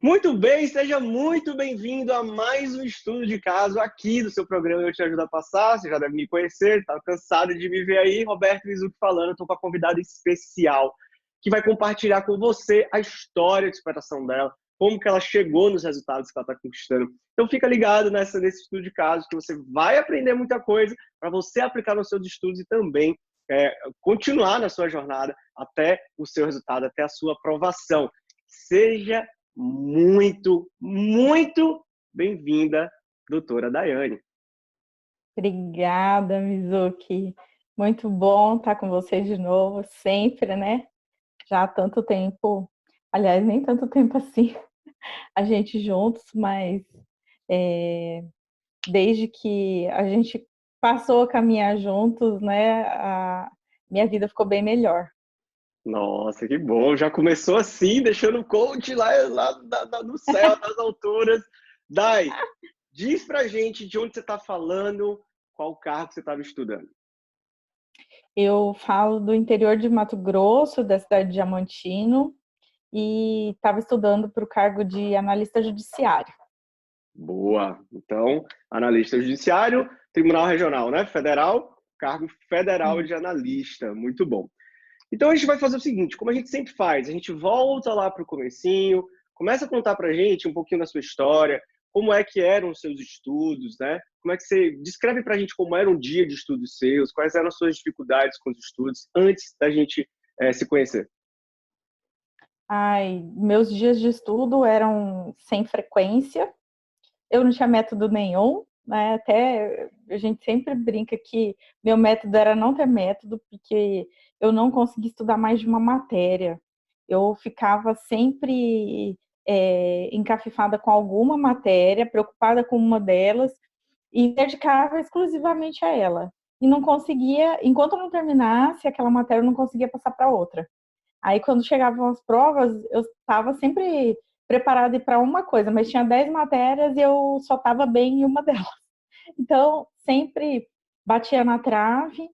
Muito bem, seja muito bem-vindo a mais um estudo de caso aqui do seu programa Eu Te Ajudo a Passar. Você já deve me conhecer, está cansado de me ver aí. Roberto Mizuki falando, estou com a convidada especial que vai compartilhar com você a história de superação dela, como que ela chegou nos resultados que ela está conquistando. Então fica ligado nesse estudo de caso que você vai aprender muita coisa para você aplicar nos seus estudos e também continuar na sua jornada até o seu resultado, até a sua aprovação. Seja muito bem-vinda, doutora Daiane. Obrigada, Mizuki. Muito bom estar com vocês de novo, sempre, né? Já há tanto tempo, aliás, nem tanto tempo assim, a gente juntos, mas desde que a gente passou a caminhar juntos, né, a minha vida ficou bem melhor. Nossa, que bom! Já começou assim, deixando o coach lá no céu, nas alturas. Dai, diz pra gente de onde você está falando, qual cargo você estava estudando. Eu falo do interior de Mato Grosso, da cidade de Diamantino, e estava estudando para o cargo de analista judiciário. Boa! Então, analista judiciário, Tribunal Regional, né? Federal, cargo federal de analista. Muito bom. Então a gente vai fazer o seguinte, como a gente sempre faz, a gente volta lá para o comecinho, começa a contar para a gente um pouquinho da sua história, como é que eram os seus estudos, né? Como é que você descreve para a gente como era um dia de estudos seus, quais eram as suas dificuldades com os estudos antes da gente se conhecer. Ai, meus dias de estudo eram sem frequência, eu não tinha método nenhum, né? Até a gente sempre brinca que meu método era não ter método, porque eu não conseguia estudar mais de uma matéria. Eu ficava sempre encafifada com alguma matéria, preocupada com uma delas, e dedicava exclusivamente a ela. E não conseguia, enquanto eu não terminasse aquela matéria, eu não conseguia passar para outra. Aí, quando chegavam as provas, eu estava sempre preparada para uma coisa, mas tinha 10 matérias e eu só estava bem em uma delas. Então, sempre batia na trave,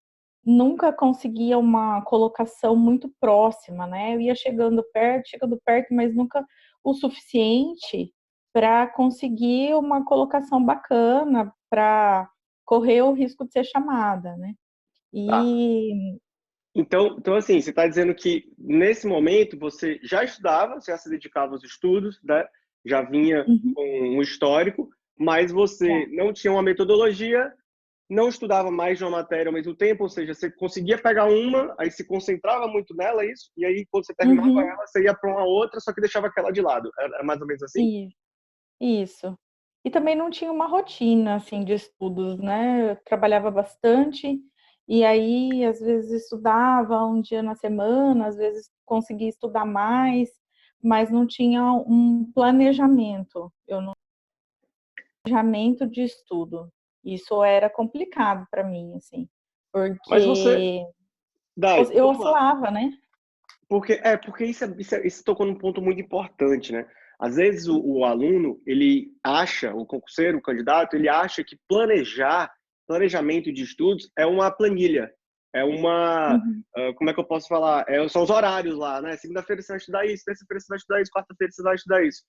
nunca conseguia uma colocação muito próxima, né? Eu ia chegando perto, mas nunca o suficiente para conseguir uma colocação bacana, para correr o risco de ser chamada, né? Tá. E Então, assim, você está dizendo que nesse momento você já estudava, já se dedicava aos estudos, né? Já vinha uhum, com um histórico, mas você já. não tinha uma metodologia, não estudava mais de uma matéria ao mesmo tempo, ou seja, você conseguia pegar uma, aí se concentrava muito nela, isso, e aí quando você terminava Uhum. ela, você ia para uma outra, só que deixava aquela de lado. Era mais ou menos assim? Isso. E também não tinha uma rotina, assim, de estudos, né? Eu trabalhava bastante e aí, às vezes, estudava um dia na semana, às vezes conseguia estudar mais, mas não tinha um planejamento. Eu não tinha planejamento de estudo. Isso era complicado para mim, assim, Mas você, porque Dai, eu vamos lá. oscilava, né? Porque isso tocou num ponto muito importante, né? Às vezes o aluno, ele acha, o concurseiro, o candidato, ele acha que planejamento de estudos é uma planilha, é uma, Uhum. como é que eu posso falar? São os horários lá, né? Segunda-feira você vai estudar isso, terça-feira você vai estudar isso, quarta-feira você vai estudar isso.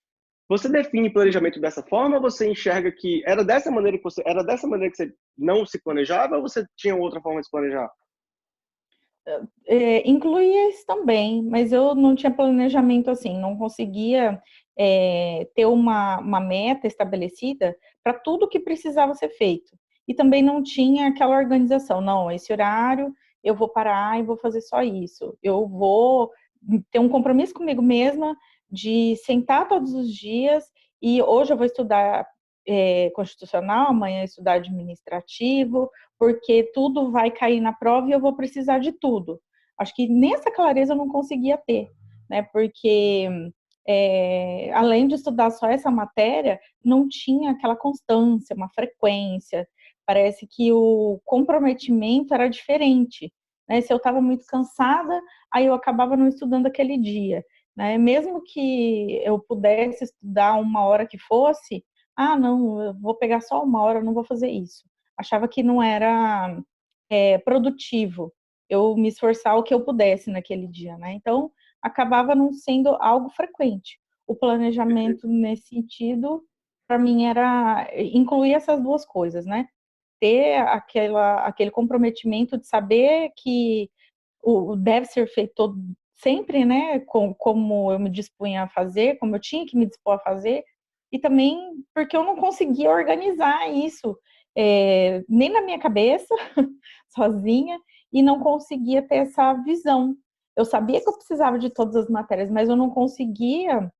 Você define planejamento dessa forma ou você enxerga que era dessa maneira que você não se planejava ou você tinha outra forma de se planejar? Incluía isso também, mas eu não tinha planejamento assim, não conseguia ter uma meta estabelecida para tudo que precisava ser feito. E também não tinha aquela organização, não, esse horário eu vou parar e vou fazer só isso. Eu vou ter um compromisso comigo mesma de sentar todos os dias e hoje eu vou estudar constitucional, amanhã estudar administrativo, porque tudo vai cair na prova e eu vou precisar de tudo. Acho que nessa clareza eu não conseguia ter, né? Porque além de estudar só essa matéria, não tinha aquela constância, uma frequência. Parece que o comprometimento era diferente, né? Se eu estava muito cansada, aí eu acabava não estudando aquele dia, né? Mesmo que eu pudesse estudar uma hora que fosse, não, eu vou pegar só uma hora, não vou fazer isso. Achava que não era produtivo eu me esforçar o que eu pudesse naquele dia, né? Então, acabava não sendo algo frequente. o planejamento nesse sentido, para mim, era incluir essas duas coisas, né? Ter aquele comprometimento de saber que deve ser feito sempre, né? Como eu me dispunha a fazer, como eu tinha que me dispor a fazer, e também porque eu não conseguia organizar isso, nem na minha cabeça, sozinha, e não conseguia ter essa visão. Eu sabia que eu precisava de todas as matérias, mas eu não conseguia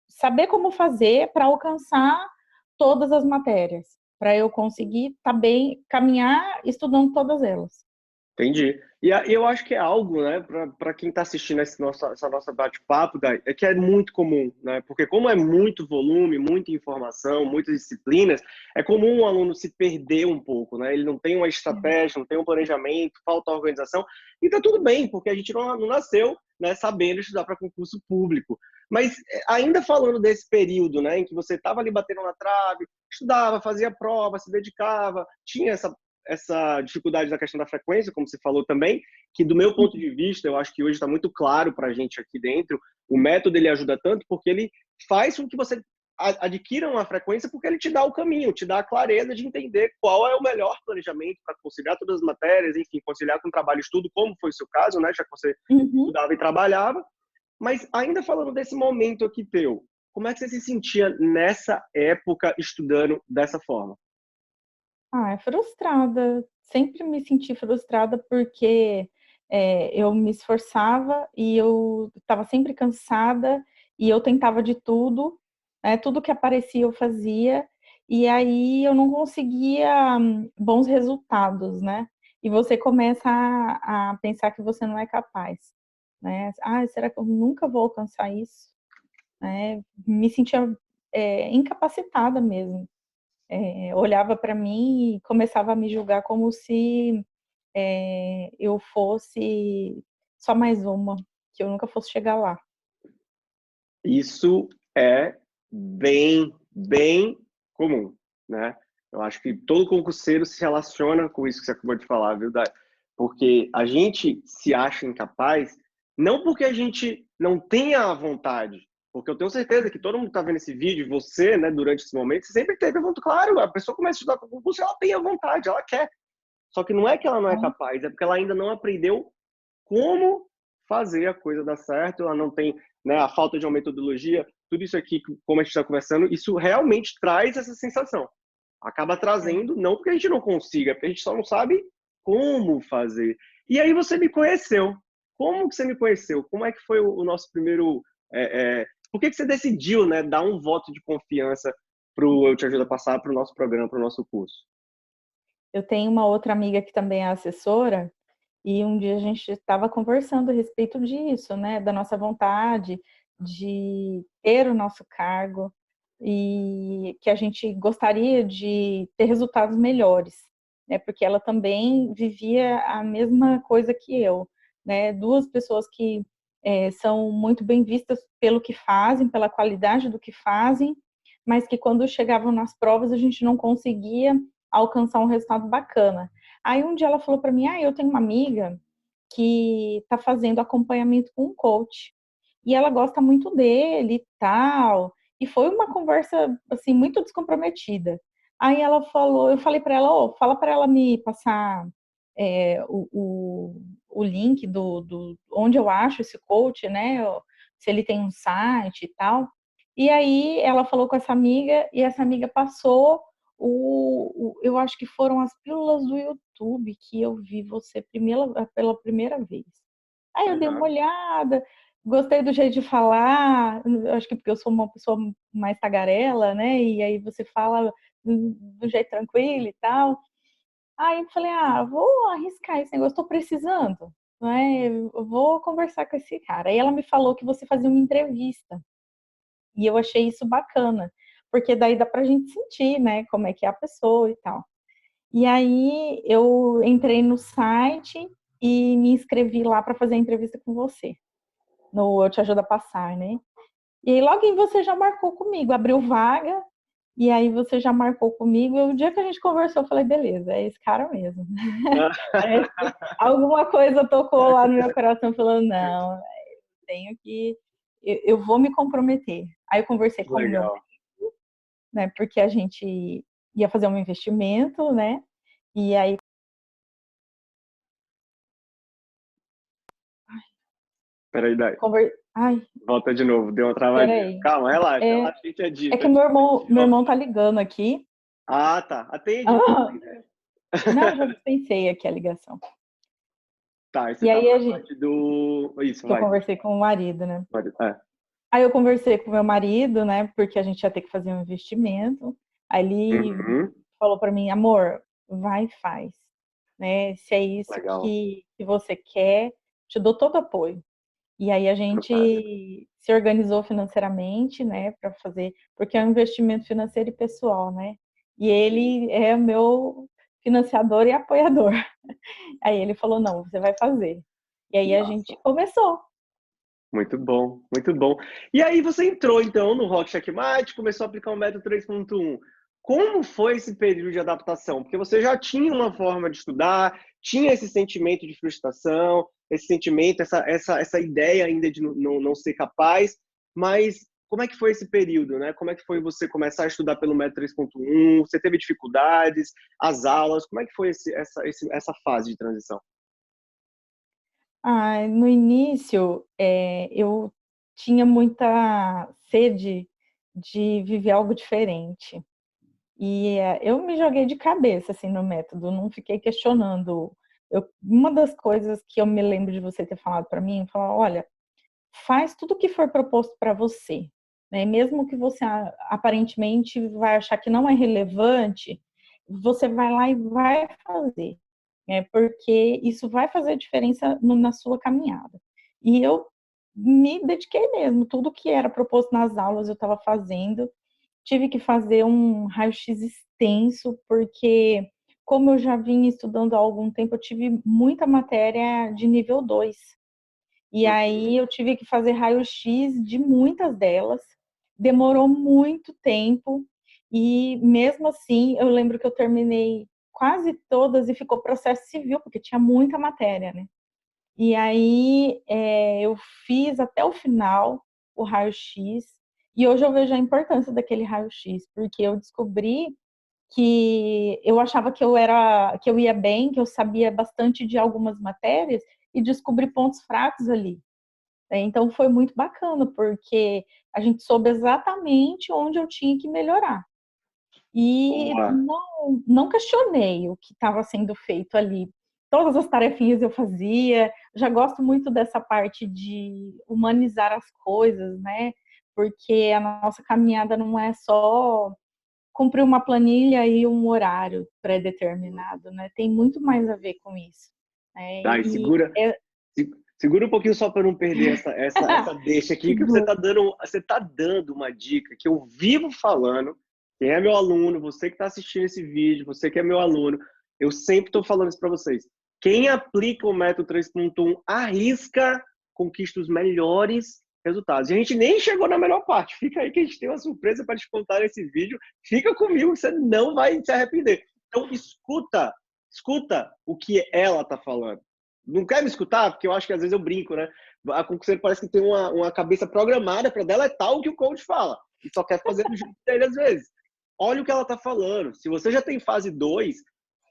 saber como fazer para alcançar todas as matérias, para eu conseguir estar bem, caminhar estudando todas elas. Entendi. E eu acho que é algo, né, para quem está assistindo essa nossa bate-papo, é que é muito comum, né? Porque como é muito volume, muita informação, muitas disciplinas, é comum o aluno se perder um pouco, né? Ele não tem uma estratégia, não tem um planejamento, falta organização, e tá tudo bem, porque a gente não nasceu, né, sabendo estudar para concurso público. Mas ainda falando desse período, né, em que você estava ali batendo na trave, estudava, fazia prova, se dedicava, tinha essa dificuldade da questão da frequência, como você falou também, que do meu ponto de vista, eu acho que hoje está muito claro para a gente aqui dentro, o método ele ajuda tanto porque ele faz com que você adquira uma frequência porque ele te dá o caminho, te dá a clareza de entender qual é o melhor planejamento para conciliar todas as matérias, enfim, conciliar com trabalho e estudo, como foi o seu caso, né, já que você estudava e trabalhava. Mas ainda falando desse momento aqui teu, como é que você se sentia nessa época estudando dessa forma? É frustrada. Sempre me senti frustrada porque eu me esforçava e eu estava sempre cansada e eu tentava de tudo, né? Tudo que aparecia eu fazia e aí eu não conseguia bons resultados, né? E você começa a pensar que você não é capaz, né? Será que eu nunca vou alcançar isso? Me sentia incapacitada mesmo. Olhava para mim e começava a me julgar como se eu fosse só mais uma, que eu nunca fosse chegar lá. Isso é bem comum, né? Eu acho que todo concurseiro se relaciona com isso que você acabou de falar, viu, Dai? Porque a gente se acha incapaz, não porque a gente não tenha a vontade, porque eu tenho certeza que todo mundo que está vendo esse vídeo, você, né, durante esse momento, você sempre teve a vontade. Claro, a pessoa começa a estudar para concurso, ela tem a vontade, ela quer. Só que não é que ela não é capaz, é porque ela ainda não aprendeu como fazer a coisa dar certo, ela não tem, né, a falta de uma metodologia, tudo isso aqui, como a gente está conversando, isso realmente traz essa sensação. Acaba trazendo, não porque a gente não consiga, porque a gente só não sabe como fazer. E aí você me conheceu. Como que você me conheceu? Como é que foi o nosso primeiro... Por que você decidiu, né, dar um voto de confiança para o Eu Te Ajudo a Passar, para o nosso programa, para o nosso curso? Eu tenho uma outra amiga que também é assessora, e um dia a gente estava conversando a respeito disso, né? Da nossa vontade de ter o nosso cargo e que a gente gostaria de ter resultados melhores, né? Porque ela também vivia a mesma coisa que eu, né? Duas pessoas que são muito bem vistas pelo que fazem, pela qualidade do que fazem, mas que quando chegavam nas provas a gente não conseguia alcançar um resultado bacana. Aí um dia ela falou para mim, eu tenho uma amiga que está fazendo acompanhamento com um coach e ela gosta muito dele e tal. E foi uma conversa assim muito descomprometida. Aí ela falou, eu falei para ela, fala para ela me passar o link do onde eu acho esse coach, né? Se ele tem um site e tal. E aí ela falou com essa amiga e essa amiga passou eu acho que foram as pílulas do YouTube que eu vi você pela primeira vez. Aí eu dei uma olhada, gostei do jeito de falar, acho que porque eu sou uma pessoa mais tagarela, né? E aí você fala do jeito tranquilo e tal. Aí eu falei, vou arriscar esse negócio, estou precisando, né? Eu vou conversar com esse cara. Aí ela me falou que você fazia uma entrevista. E eu achei isso bacana, porque daí dá pra gente sentir, né, como é que é a pessoa e tal. E aí eu entrei no site e me inscrevi lá para fazer a entrevista com você, no Eu Te Ajudo a Passar, né? E aí logo em você já marcou comigo, abriu vaga, e aí você já marcou comigo. E o dia que a gente conversou, eu falei, beleza, é esse cara mesmo. Parece que alguma coisa tocou lá no meu coração, falando, não, tenho que eu vou me comprometer. Aí eu conversei com o meu Legal. marido, né? Porque a gente ia fazer um investimento, né? E aí Peraí, Dai. Ai, Volta de novo, deu uma travadinha. peraí. Calma, relaxa, É, relaxa, a gente é edita, que a gente meu edita. irmão tá ligando aqui. Ah, tá. Atende, então. Ah, não, já dispensei aqui a ligação. Tá, e você E tava aí na parte do. Isso, que eu vai. conversei com o marido, né? É. Aí eu conversei com o meu marido, né? Porque a gente ia ter que fazer um investimento. Aí ele Uhum. falou para mim, amor, vai e faz, né? Se é isso Legal. que você quer, te dou todo apoio. E aí a Fantástico. gente se organizou financeiramente, né, para fazer, porque é um investimento financeiro e pessoal, né? E ele é meu financiador e apoiador. Aí ele falou, não, você vai fazer. E aí a Massa. gente começou. Muito bom, muito bom. E aí você entrou, então, no Rock Checkmate, começou a aplicar o método 3.1. Como foi esse período de adaptação? Porque você já tinha uma forma de estudar, tinha esse sentimento de frustração, esse sentimento, essa ideia ainda de não ser capaz, mas como é que foi esse período, né? Como é que foi você começar a estudar pelo método 3.1? Você teve dificuldades, as aulas, como é que foi essa fase de transição? Ah, no início, eu tinha muita sede de viver algo diferente. E eu me joguei de cabeça assim no método, não fiquei questionando. Uma das coisas que eu me lembro de você ter falado para mim, falar, olha, faz tudo o que for proposto para você, né? Mesmo que você aparentemente vai achar que não é relevante, você vai lá e vai fazer, né? Porque isso vai fazer diferença na sua caminhada. E eu me dediquei mesmo, tudo que era proposto nas aulas eu estava fazendo. Tive que fazer um raio-x extenso, porque como eu já vinha estudando há algum tempo, eu tive muita matéria de nível 2. E Uhum. aí eu tive que fazer raio-x de muitas delas. Demorou muito tempo e mesmo assim eu lembro que eu terminei quase todas e ficou processo civil, porque tinha muita matéria, né? E aí eu fiz até o final o raio-x e hoje eu vejo a importância daquele raio-x, porque eu descobri que eu achava que eu ia bem, que eu sabia bastante de algumas matérias e descobri pontos fracos ali. Então foi muito bacana, porque a gente soube exatamente onde eu tinha que melhorar. E Boa. não questionei o que estava sendo feito ali. Todas as tarefinhas eu fazia. Já gosto muito dessa parte de humanizar as coisas, né? Porque a nossa caminhada não é só cumprir uma planilha e um horário pré-determinado, né? Tem muito mais a ver com isso, né? Tá, e E segura um pouquinho só para não perder essa deixa aqui, que você tá dando uma dica que eu vivo falando. Quem é meu aluno, você que está assistindo esse vídeo, você que é meu aluno, eu sempre estou falando isso para vocês. Quem aplica o método 3.1 arrisca, conquista os melhores resultados. E a gente nem chegou na melhor parte. Fica aí que a gente tem uma surpresa para te contar nesse vídeo. Fica comigo que você não vai se arrepender. Então, escuta o que ela está falando. Não quer me escutar? Porque eu acho que às vezes eu brinco, né? A concurseira parece que tem uma cabeça programada para deletar o que o coach fala. E só quer fazer do jeito dele às vezes. Olha o que ela está falando. Se você já tem fase 2,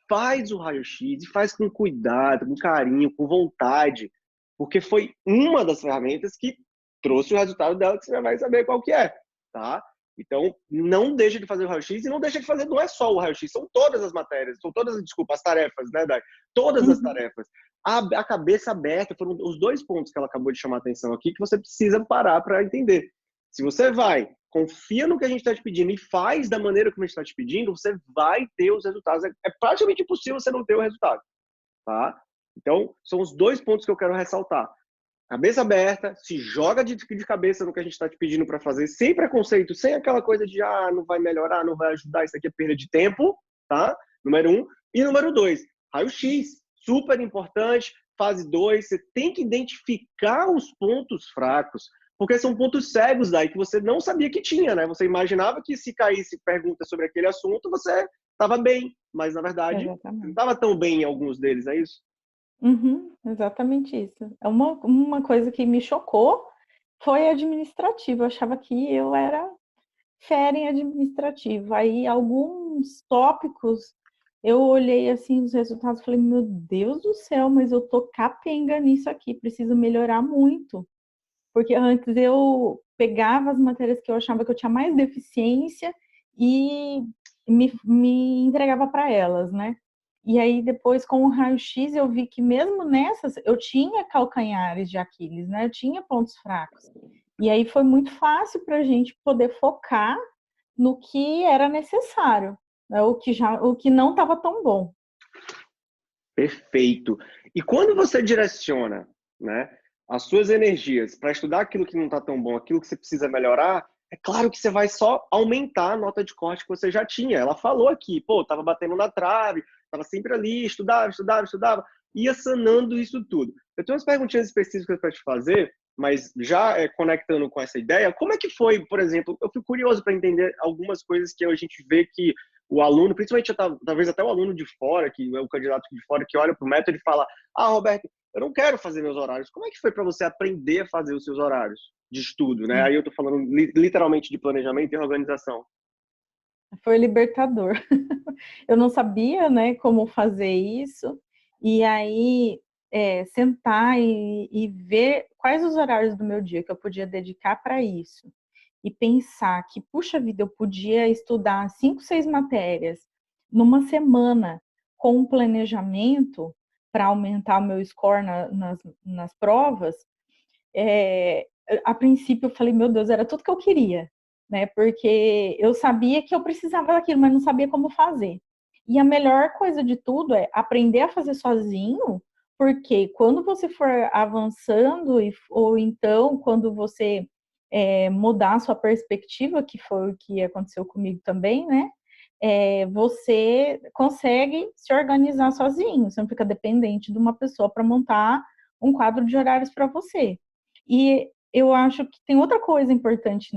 faz o raio-x e faz com cuidado, com carinho, com vontade. Porque foi uma das ferramentas que trouxe o resultado dela, que você já vai saber qual que é, tá? Então, não deixa de fazer o raio-x e não deixa de fazer, não é só o raio-x, são todas as matérias, são todas, desculpa, as tarefas, né, Dai? Todas as Uhum. tarefas. A cabeça aberta foram os dois pontos que ela acabou de chamar a atenção aqui, que você precisa parar para entender. Se você vai, confia no que a gente está te pedindo e faz da maneira como a gente está te pedindo, você vai ter os resultados. É praticamente impossível você não ter o resultado, tá? Então, são os dois pontos que eu quero ressaltar. Cabeça aberta, se joga de cabeça no que a gente está te pedindo para fazer, sem preconceito, sem aquela coisa de não vai melhorar, não vai ajudar, isso aqui é perda de tempo, tá? Número 1. E número 2, raio-x, super importante. Fase 2, você tem que identificar os pontos fracos, porque são pontos cegos daí que você não sabia que tinha, né? Você imaginava que se caísse pergunta sobre aquele assunto, você estava bem, mas na verdade não Exatamente. estava tão bem em alguns deles, é isso? Uhum, exatamente isso. É uma coisa que me chocou Foi administrativo, eu achava que eu era fera em administrativo. Aí, alguns tópicos, eu olhei assim os resultados e falei, meu Deus do céu, mas eu tô capenga nisso aqui, preciso melhorar muito. Porque antes eu pegava as matérias que eu achava que eu tinha mais deficiência e me entregava para elas, né? E aí depois com o raio-x eu vi que mesmo nessas eu tinha calcanhares de Aquiles, né? Eu tinha pontos fracos. E aí foi muito fácil para a gente poder focar no que era necessário, né? O que não estava tão bom. Perfeito. E quando você direciona, né, as suas energias para estudar aquilo que não está tão bom, aquilo que você precisa melhorar, é claro que você vai só aumentar a nota de corte que você já tinha. Ela falou aqui, pô, tava batendo na trave, tava sempre ali, estudava, ia sanando isso tudo. Eu tenho umas perguntinhas específicas para te fazer, mas já conectando com essa ideia, como é que foi, por exemplo, eu fico curioso para entender algumas coisas que a gente vê que o aluno, principalmente talvez até o aluno de fora, que é o candidato de fora, que olha para o método e fala, Roberto, eu não quero fazer meus horários. Como é que foi para você aprender a fazer os seus horários de estudo, né? Aí eu tô falando literalmente de planejamento e organização. Foi libertador. Eu não sabia, né, como fazer isso. E aí, sentar e ver quais os horários do meu dia que eu podia dedicar para isso. E pensar que, puxa vida, eu podia estudar 5, 6 matérias numa semana com um planejamento para aumentar o meu score nas provas. A princípio eu falei, meu Deus, era tudo que eu queria, né? Porque eu sabia que eu precisava daquilo, mas não sabia como fazer. E a melhor coisa de tudo é aprender a fazer sozinho, porque quando você for avançando, ou então quando você mudar a sua perspectiva, que foi o que aconteceu comigo também, né? Você consegue se organizar sozinho, você não fica dependente de uma pessoa para montar um quadro de horários para você. E eu acho que tem outra coisa importante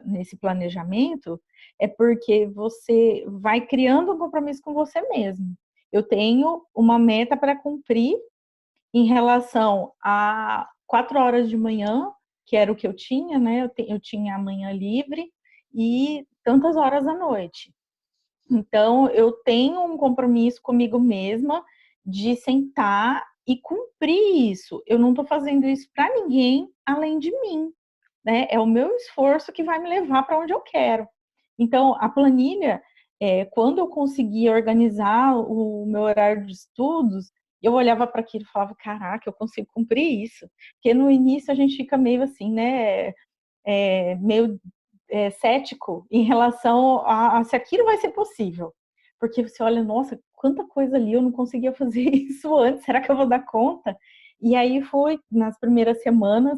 nesse planejamento, é porque você vai criando um compromisso com você mesmo. Eu tenho uma meta para cumprir em relação a 4 horas de manhã, que era o que eu tinha, né? Eu tinha a manhã livre e tantas horas à noite. Então, eu tenho um compromisso comigo mesma de sentar e cumprir isso. Eu não estou fazendo isso para ninguém além de mim, né? É o meu esforço que vai me levar para onde eu quero. Então, a planilha, quando eu conseguia organizar o meu horário de estudos, eu olhava para aquilo e falava, caraca, eu consigo cumprir isso. Porque no início a gente fica meio assim, né? Meio cético em relação a se aquilo vai ser possível. Porque você olha, nossa, quanta coisa ali, eu não conseguia fazer isso antes, será que eu vou dar conta? E aí foi nas primeiras semanas,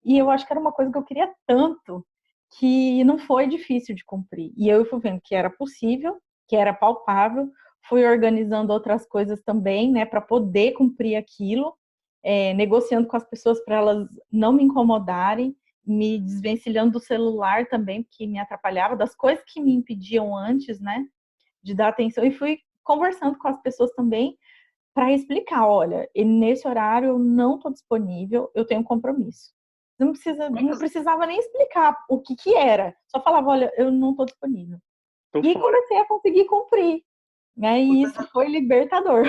e eu acho que era uma coisa que eu queria tanto, que não foi difícil de cumprir. E eu fui vendo que era possível, que era palpável, fui organizando outras coisas também, né, para poder cumprir aquilo, negociando com as pessoas para elas não me incomodarem, me desvencilhando do celular também, porque me atrapalhava, das coisas que me impediam antes, né, de dar atenção, e fui conversando com as pessoas também para explicar, olha, nesse horário eu não estou disponível, eu tenho um compromisso. Não precisava nem explicar o que era, só falava, olha, eu não estou disponível. Tô E fora. comecei a conseguir cumprir, né, e isso foi libertador.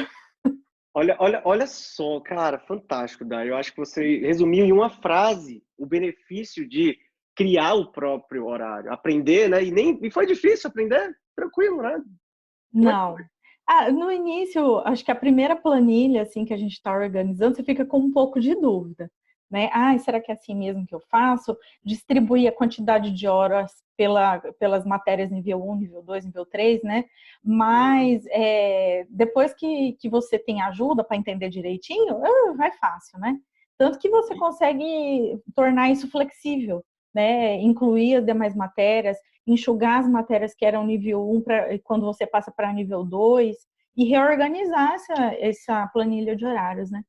Olha só, cara, fantástico, Dai. Eu acho que você resumiu em uma frase o benefício de criar o próprio horário, aprender, né? E foi difícil aprender, tranquilo, né? Como é que foi? Não. No início, acho que a primeira planilha assim que a gente está organizando, você fica com um pouco de dúvida, né? Será que é assim mesmo que eu faço? Distribuir a quantidade de horas pelas matérias nível 1, nível 2, nível 3, né? Mas depois que você tem ajuda para entender direitinho, vai fácil, né? Tanto que você consegue tornar isso flexível, né? Incluir as demais matérias, enxugar as matérias que eram nível 1 quando você passa para nível 2 e reorganizar essa planilha de horários, né?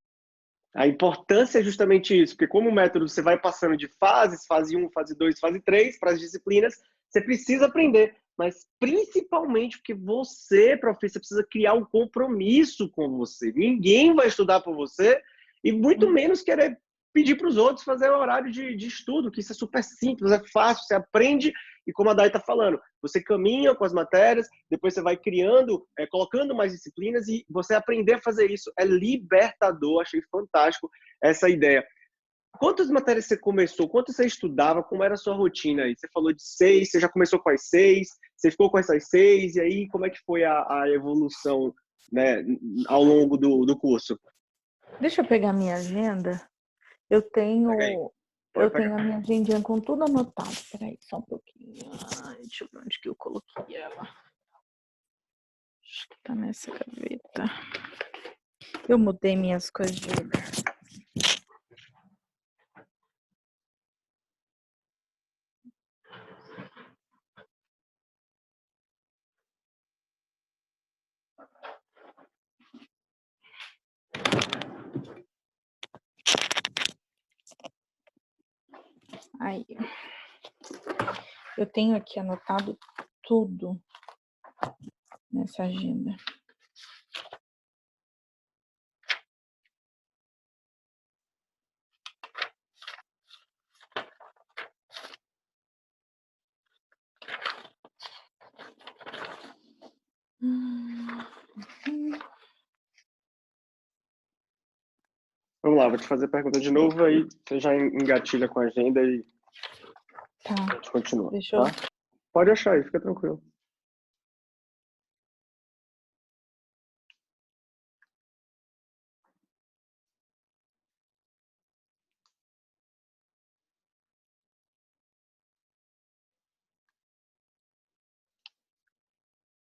A importância é justamente isso, porque como o método você vai passando de fases, fase 1, fase 2, fase 3, para as disciplinas, você precisa aprender, mas principalmente porque você, professor, precisa criar um compromisso com você. Ninguém vai estudar por você e muito menos querer pedir para os outros fazer o horário de estudo, que isso é super simples, é fácil, você aprende e como a Dai está falando, você caminha com as matérias, depois você vai criando, colocando mais disciplinas e você aprender a fazer isso é libertador. Achei fantástico essa ideia. Quantas matérias você começou? Quantas você estudava? Como era a sua rotina aí? Você falou de 6, você já começou com as 6, você ficou com essas 6, e aí como é que foi a evolução, né, ao longo do curso? Deixa eu pegar minha agenda. Eu Pega aí. tenho, Pode eu pegar. tenho a minha agendinha com tudo anotado. Peraí, só um pouquinho. Ai, deixa eu ver onde que eu coloquei ela. Acho que tá nessa gaveta. Eu mudei minhas coisas de lugar. Aí, eu tenho aqui anotado tudo nessa agenda. Vamos lá, vou te fazer a pergunta de novo, aí você já engatilha com a agenda e Tá, a gente continua, deixa eu... tá? Pode achar aí, fica tranquilo.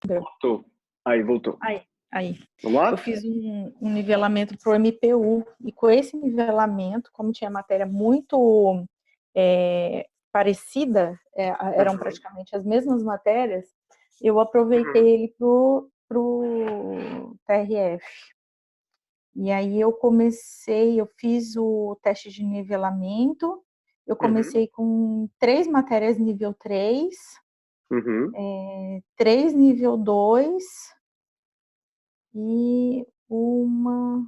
Voltou. Aí, voltou. Aí. Vamos Eu lá? fiz um nivelamento para o MPU, e com esse nivelamento, como tinha matéria muito parecida, eram praticamente as mesmas matérias, eu aproveitei ele para o TRF. E aí eu fiz o teste de nivelamento, eu comecei com 3 matérias nível 3, 3 nível 2 e 1,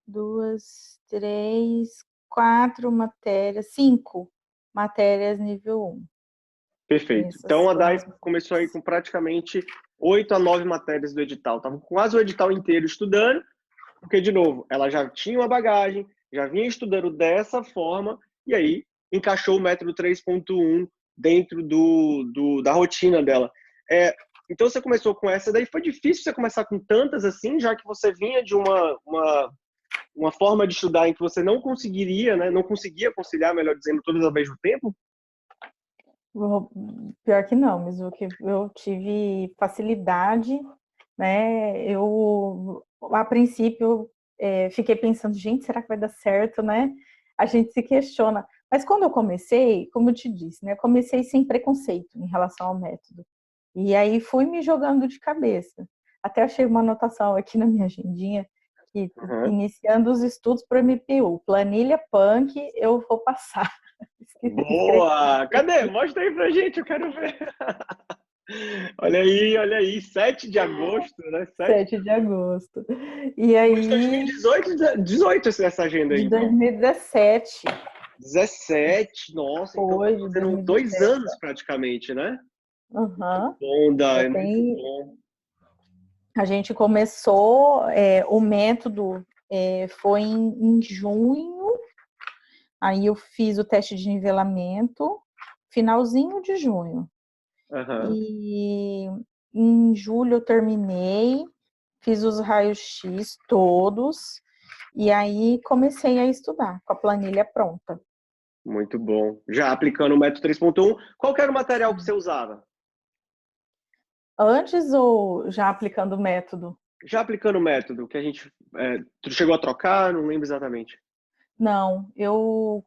2, 3, 4 matérias, 5 matérias nível 1. Perfeito. Essas Então a foram Dai as começou aí matérias. com praticamente 8 a 9 matérias do edital. Estava quase o edital inteiro estudando, porque, de novo, ela já tinha uma bagagem, já vinha estudando dessa forma, e aí encaixou o método 3.1 dentro da rotina dela. Então você começou com essa, daí foi difícil você começar com tantas assim, já que você vinha de uma forma de estudar em que você não conseguiria, né, não conseguia conciliar, melhor dizendo, todas ao mesmo tempo? Pior que não, mas o que eu tive facilidade, né? Eu, a princípio, fiquei pensando, gente, será que vai dar certo, né? A gente se questiona. Mas quando eu comecei, como eu te disse, né? Comecei sem preconceito em relação ao método. E aí fui me jogando de cabeça. Até achei uma anotação aqui na minha agendinha, que iniciando os estudos para o MPU, planilha punk, eu vou passar. Boa! Cadê? Mostra aí pra gente, eu quero ver. Olha aí, 7 de agosto, né? 7 de agosto. E aí, Foi de 2018 essa agenda aí, de então. 2017. 17, nossa, então tá Foi, de fazendo 2 2017. anos praticamente, né? Uhum. Bom, Já Dai, muito tem. bom. A gente começou, o método foi em junho, aí eu fiz o teste de nivelamento, finalzinho de junho. E em julho eu terminei, fiz os raios-x todos, e aí comecei a estudar com a planilha pronta. Muito bom. Já aplicando o método 3.1, qual que era o material que você usava? Antes ou já aplicando o método? Já aplicando o método, que a gente. Tu chegou a trocar? Não lembro exatamente. Não, eu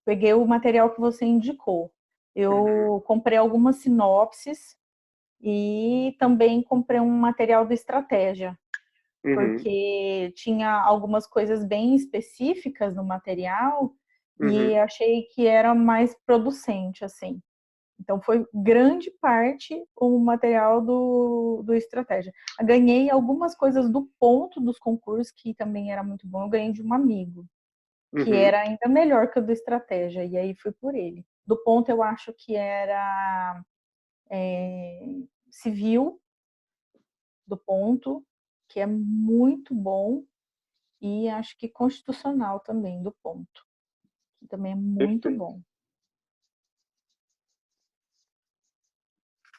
peguei o material que você indicou. Eu comprei algumas sinopses e também comprei um material de estratégia, porque tinha algumas coisas bem específicas no material e achei que era mais producente, assim. Então, foi grande parte o material do estratégia. Eu ganhei algumas coisas do ponto dos concursos, que também era muito bom. Eu ganhei de um amigo, que Uhum. era ainda melhor que o do estratégia, e aí fui por ele. Do ponto, eu acho que era civil, do ponto, que é muito bom, e acho que constitucional também, do ponto, que também é muito Perfeito. bom.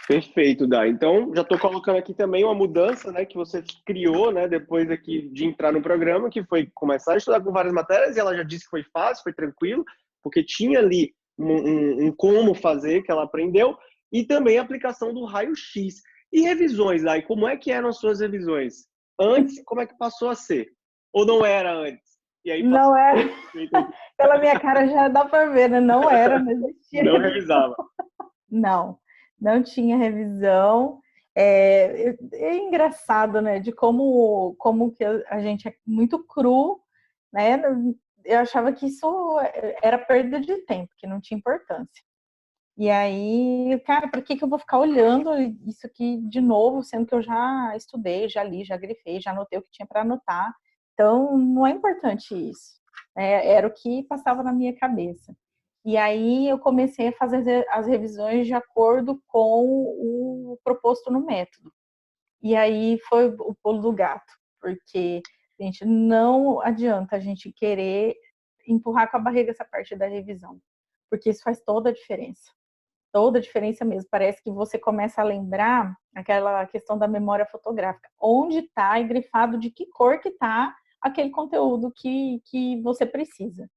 Perfeito, Dá. Então, já estou colocando aqui também uma mudança, né, que você criou, né, depois aqui de entrar no programa, que foi começar a estudar com várias matérias, e ela já disse que foi fácil, foi tranquilo, porque tinha ali um como fazer que ela aprendeu, e também a aplicação do raio-x. E revisões, Dá, e como é que eram as suas revisões? Antes, como é que passou a ser? Ou não era antes? E aí passou Não a era, ser feito aqui. pela minha cara já dá para ver, né? Não era, não existia Não revisão. revisava. Não, não tinha revisão. É engraçado, né? De como que a gente é muito cru, né? Eu achava que isso era perda de tempo, que não tinha importância. E aí, cara, por que eu vou ficar olhando isso aqui de novo, sendo que eu já estudei, já li, já grifei, já anotei o que tinha para anotar. Então, não é importante isso. Era o que passava na minha cabeça. E aí eu comecei a fazer as revisões de acordo com o proposto no método. E aí foi o pulo do gato, porque, gente, não adianta a gente querer empurrar com a barriga essa parte da revisão, porque isso faz toda a diferença. Toda a diferença mesmo. Parece que você começa a lembrar aquela questão da memória fotográfica. Onde está e grifado de que cor que está aquele conteúdo que você precisa,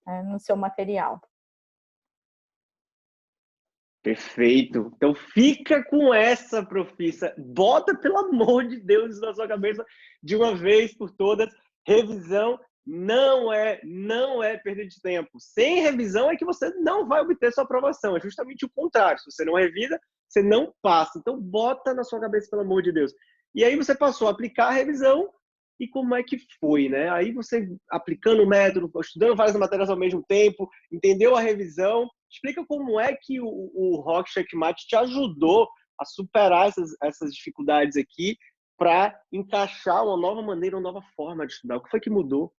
né, no seu material. Perfeito. Então fica com essa, profissa. Bota, pelo amor de Deus, na sua cabeça de uma vez por todas. Revisão não é perda de tempo. Sem revisão é que você não vai obter sua aprovação. É justamente o contrário. Se você não revisa, você não passa. Então bota na sua cabeça, pelo amor de Deus. E aí você passou a aplicar a revisão e como é que foi, né? Aí você aplicando o método, estudando várias matérias ao mesmo tempo, entendeu a revisão. Explica como é que o Rock Checkmate te ajudou a superar essas dificuldades aqui para encaixar uma nova maneira, uma nova forma de estudar. O que foi que mudou?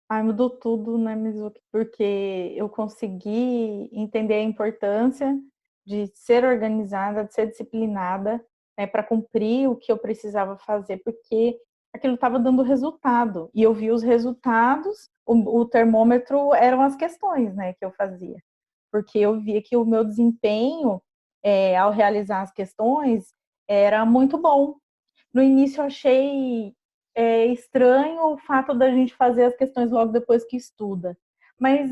Ai, mudou tudo, né, Mizuki? Porque eu consegui entender a importância de ser organizada, de ser disciplinada, né, para cumprir o que eu precisava fazer, porque aquilo estava dando resultado. E eu vi os resultados, o termômetro eram as questões, né, que eu fazia. Porque eu via que o meu desempenho, ao realizar as questões, era muito bom. No início eu achei estranho o fato da gente fazer as questões logo depois que estuda. Mas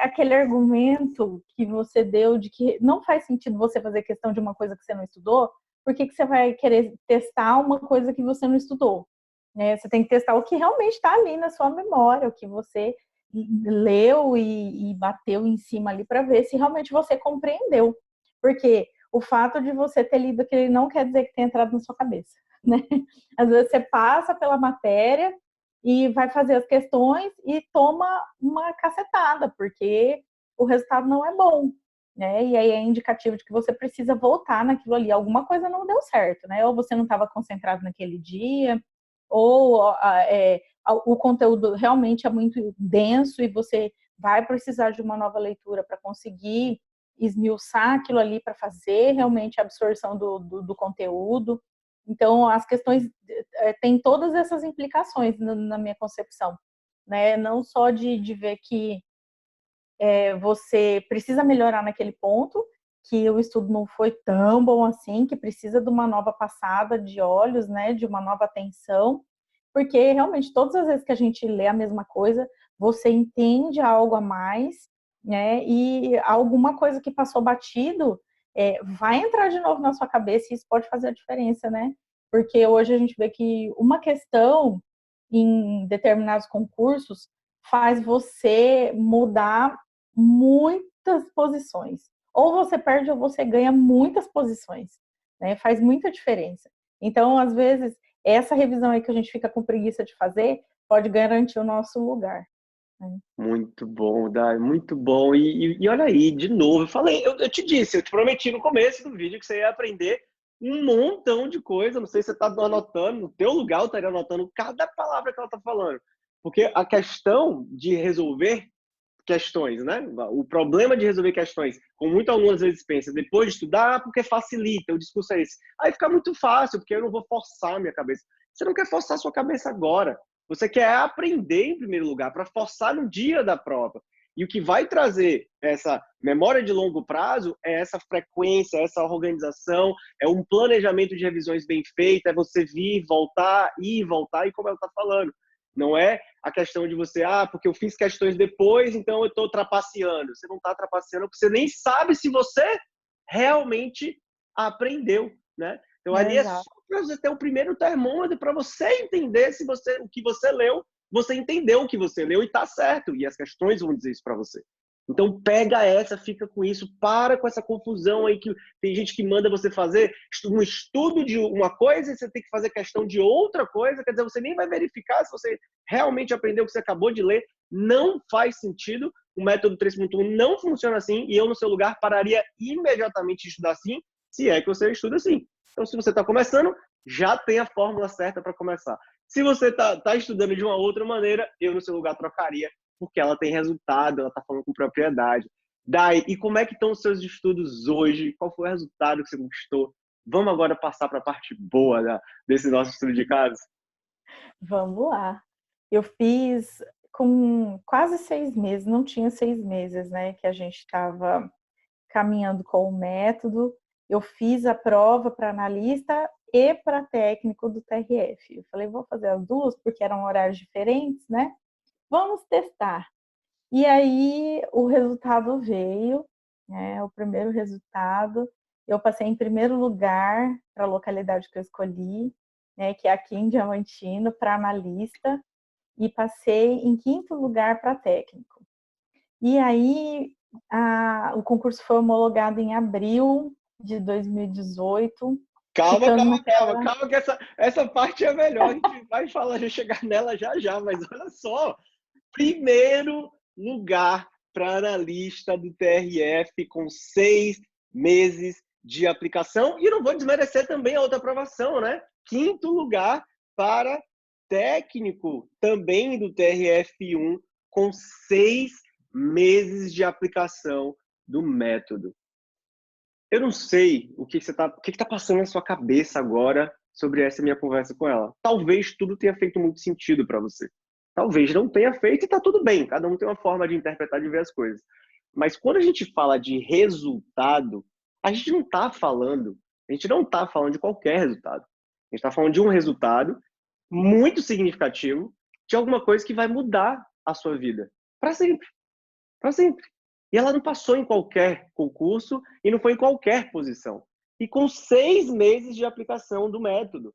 aquele argumento que você deu de que não faz sentido você fazer questão de uma coisa que você não estudou, por que você vai querer testar uma coisa que você não estudou? Você tem que testar o que realmente está ali na sua memória, o que você leu e bateu em cima ali para ver se realmente você compreendeu. Porque o fato de você ter lido aquilo não quer dizer que tenha entrado na sua cabeça, né? Às vezes você passa pela matéria e vai fazer as questões e toma uma cacetada, porque o resultado não é bom, né? E aí é indicativo de que você precisa voltar naquilo ali. Alguma coisa não deu certo, né? Ou você não estava concentrado naquele dia, ou o conteúdo realmente é muito denso e você vai precisar de uma nova leitura para conseguir esmiuçar aquilo ali para fazer realmente a absorção do conteúdo. Então, as questões têm todas essas implicações na minha concepção, né? Não só de ver que você precisa melhorar naquele ponto, que o estudo não foi tão bom assim, que precisa de uma nova passada de olhos, né? De uma nova atenção, porque realmente todas as vezes que a gente lê a mesma coisa, você entende algo a mais, né? E alguma coisa que passou batido vai entrar de novo na sua cabeça e isso pode fazer a diferença, né? Porque hoje a gente vê que uma questão em determinados concursos faz você mudar muitas posições. Ou você perde ou você ganha muitas posições, né? Faz muita diferença. Então, às vezes, essa revisão aí que a gente fica com preguiça de fazer pode garantir o nosso lugar. né? Muito bom, Dai, muito bom. E olha aí, de novo, eu te disse, eu te prometi no começo do vídeo que você ia aprender um montão de coisa. Não sei se você está anotando, no teu lugar eu estaria anotando cada palavra que ela está falando. Porque a questão de resolver questões, né? O problema de resolver questões, como muitos alunos às vezes pensam, depois de estudar, porque facilita, o discurso é esse. Aí fica muito fácil, porque eu não vou forçar a minha cabeça. Você não quer forçar a sua cabeça agora. Você quer aprender em primeiro lugar, para forçar no dia da prova. E o que vai trazer essa memória de longo prazo é essa frequência, essa organização, é um planejamento de revisões bem feito, é você vir, voltar, ir e voltar, e como ela está falando. Não é a questão de você, porque eu fiz questões depois, então eu estou trapaceando. Você não está trapaceando porque você nem sabe se você realmente aprendeu, né? Então ali é só Exato. para você ter o primeiro termômetro para você entender se você o que você leu, você entendeu o que você leu e está certo. E as questões vão dizer isso para você. Então pega essa, fica com isso, para com essa confusão aí que tem gente que manda você fazer um estudo de uma coisa e você tem que fazer questão de outra coisa, quer dizer, você nem vai verificar se você realmente aprendeu o que você acabou de ler. Não faz sentido, o método 3.1 não funciona assim e eu no seu lugar pararia imediatamente de estudar assim, se é que você estuda assim. Então se você está começando, já tem a fórmula certa para começar. Se você está estudando de uma outra maneira, eu no seu lugar trocaria, porque ela tem resultado, ela está falando com propriedade. Dai, e como é que estão os seus estudos hoje? Qual foi o resultado que você conquistou? Vamos agora passar para a parte boa desse nosso estudo de caso? Vamos lá. Eu fiz com quase 6 meses, não tinha 6 meses, né, que a gente estava caminhando com o método. Eu fiz a prova para analista e para técnico do TRF. Eu falei, vou fazer as duas, porque eram horários diferentes, né? Vamos testar. E aí o resultado veio, né? O primeiro resultado, eu passei em primeiro lugar para a localidade que eu escolhi, né? Que é aqui em Diamantino, para analista, e passei em quinto lugar para técnico. E aí o concurso foi homologado em abril de 2018, Calma, ficando calma, calma, naquela. calma, que essa parte é melhor. A gente vai falar, já chegar nela já já, mas olha só. Primeiro lugar para analista do TRF com 6 meses de aplicação. E não vou desmerecer também a outra aprovação, né? Quinto lugar para técnico também do TRF1 com 6 meses de aplicação do método. Eu não sei o que está passando na sua cabeça agora sobre essa minha conversa com ela. Talvez tudo tenha feito muito sentido para você. Talvez não tenha feito e está tudo bem. Cada um tem uma forma de interpretar, de ver as coisas. Mas quando a gente fala de resultado, a gente não está falando, de qualquer resultado. A gente está falando de um resultado muito significativo de alguma coisa que vai mudar a sua vida para sempre, para sempre. E ela não passou em qualquer concurso e não foi em qualquer posição. E com 6 meses de aplicação do método.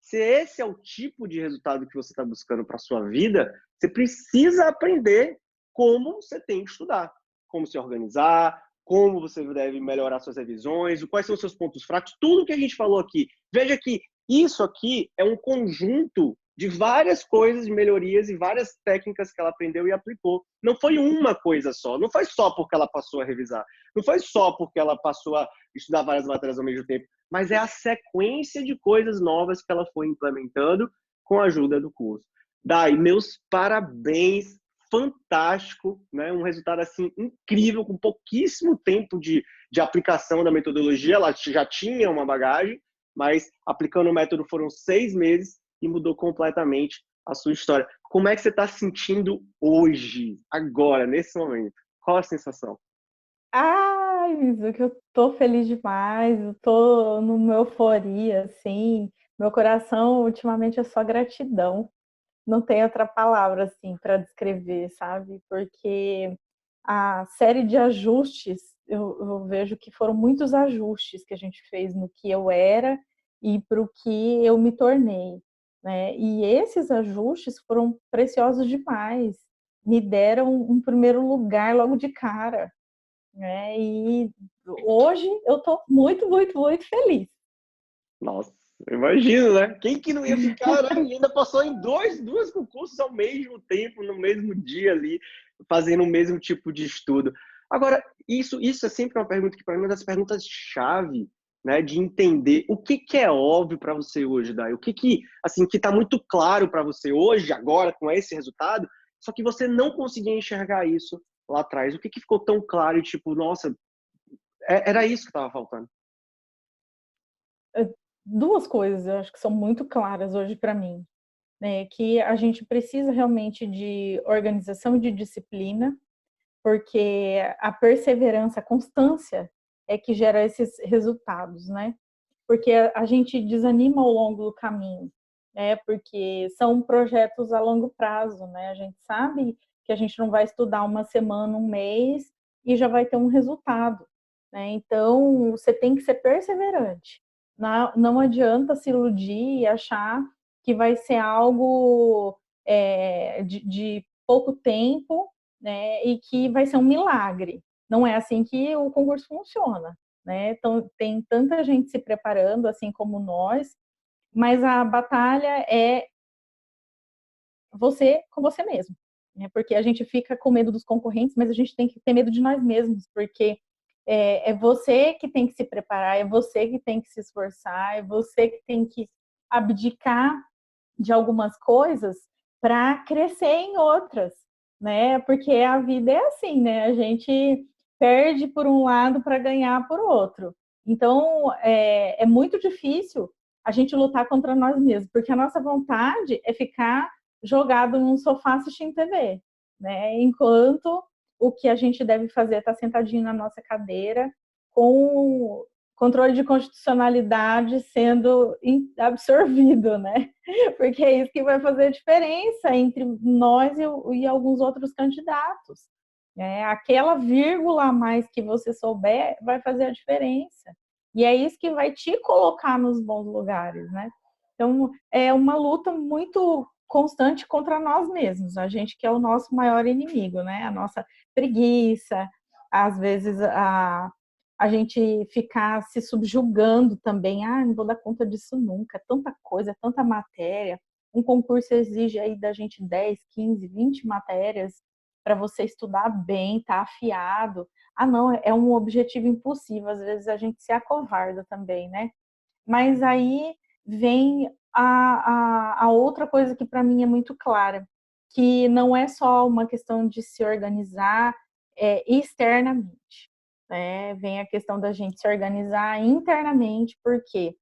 Se esse é o tipo de resultado que você está buscando para a sua vida, você precisa aprender como você tem que estudar, como se organizar, como você deve melhorar suas revisões, quais são os seus pontos fracos, tudo que a gente falou aqui. Veja que isso aqui é um conjunto de várias coisas, de melhorias e várias técnicas que ela aprendeu e aplicou. Não foi uma coisa só, não foi só porque ela passou a revisar, não foi só porque ela passou a estudar várias matérias ao mesmo tempo, mas é a sequência de coisas novas que ela foi implementando com a ajuda do curso. Dai, meus parabéns, fantástico, né? Um resultado assim incrível, com pouquíssimo tempo de aplicação da metodologia, ela já tinha uma bagagem, mas aplicando o método foram 6 meses e mudou completamente a sua história. Como é que você está se sentindo hoje, agora, nesse momento? Qual a sensação? Ai, Mizuki, eu tô feliz demais, eu tô numa euforia, assim. Meu coração ultimamente é só gratidão. Não tem outra palavra, assim, para descrever, sabe? Porque a série de ajustes, eu vejo que foram muitos ajustes que a gente fez no que eu era e para o que eu me tornei, né? E esses ajustes foram preciosos demais. Me deram um primeiro lugar logo de cara, né? E hoje eu estou muito, muito, muito feliz. Nossa, Eu imagino, né? Quem que não ia ficar, né? E ainda passou em dois concursos ao mesmo tempo, no mesmo dia ali, fazendo o mesmo tipo de estudo. Agora, isso é sempre uma pergunta que, para mim, é uma das perguntas-chave, né? De entender o que que é óbvio para você hoje, Dai? O que, assim, que está muito claro para você hoje, agora, com esse resultado, só que você não conseguia enxergar isso lá atrás. O que que ficou tão claro e, tipo, nossa, era isso que estava faltando? Duas coisas, eu acho que são muito claras hoje para mim, né? Que a gente precisa realmente de organização e de disciplina, porque a perseverança, a constância é que gera esses resultados, né? Porque a gente desanima ao longo do caminho, né? Porque são projetos a longo prazo, né? A gente sabe que a gente não vai estudar uma semana, um mês e já vai ter um resultado, né? Então, você tem que ser perseverante. Não adianta se iludir e achar que vai ser algo de pouco tempo, né? E que vai ser um milagre. Não é assim que o concurso funciona, né? Então, tem tanta gente se preparando, assim como nós, mas a batalha é você com você mesmo, né? Porque a gente fica com medo dos concorrentes, mas a gente tem que ter medo de nós mesmos, porque é você que tem que se preparar, é você que tem que se esforçar, é você que tem que abdicar de algumas coisas para crescer em outras, né? Porque a vida é assim, né? A gente perde por um lado para ganhar por outro. Então, é muito difícil a gente lutar contra nós mesmos, porque a nossa vontade é ficar jogado num sofá assistindo TV, né? Enquanto o que a gente deve fazer é estar sentadinho na nossa cadeira com controle de constitucionalidade sendo absorvido, né? Porque é isso que vai fazer a diferença entre nós e alguns outros candidatos. Aquela vírgula a mais que você souber vai fazer a diferença. E é isso que vai te colocar nos bons lugares, né? Então, é uma luta muito constante contra nós mesmos, a gente que é o nosso maior inimigo, né? A nossa preguiça, às vezes a gente ficar se subjugando também, não vou dar conta disso nunca, é tanta coisa, é tanta matéria. Um concurso exige aí da gente 10, 15, 20 matérias para você estudar bem, tá afiado. Não, é um objetivo impossível, às vezes a gente se acovarda também, né? Mas aí vem a outra coisa que para mim é muito clara, que não é só uma questão de se organizar externamente, né? Vem a questão da gente se organizar internamente, porque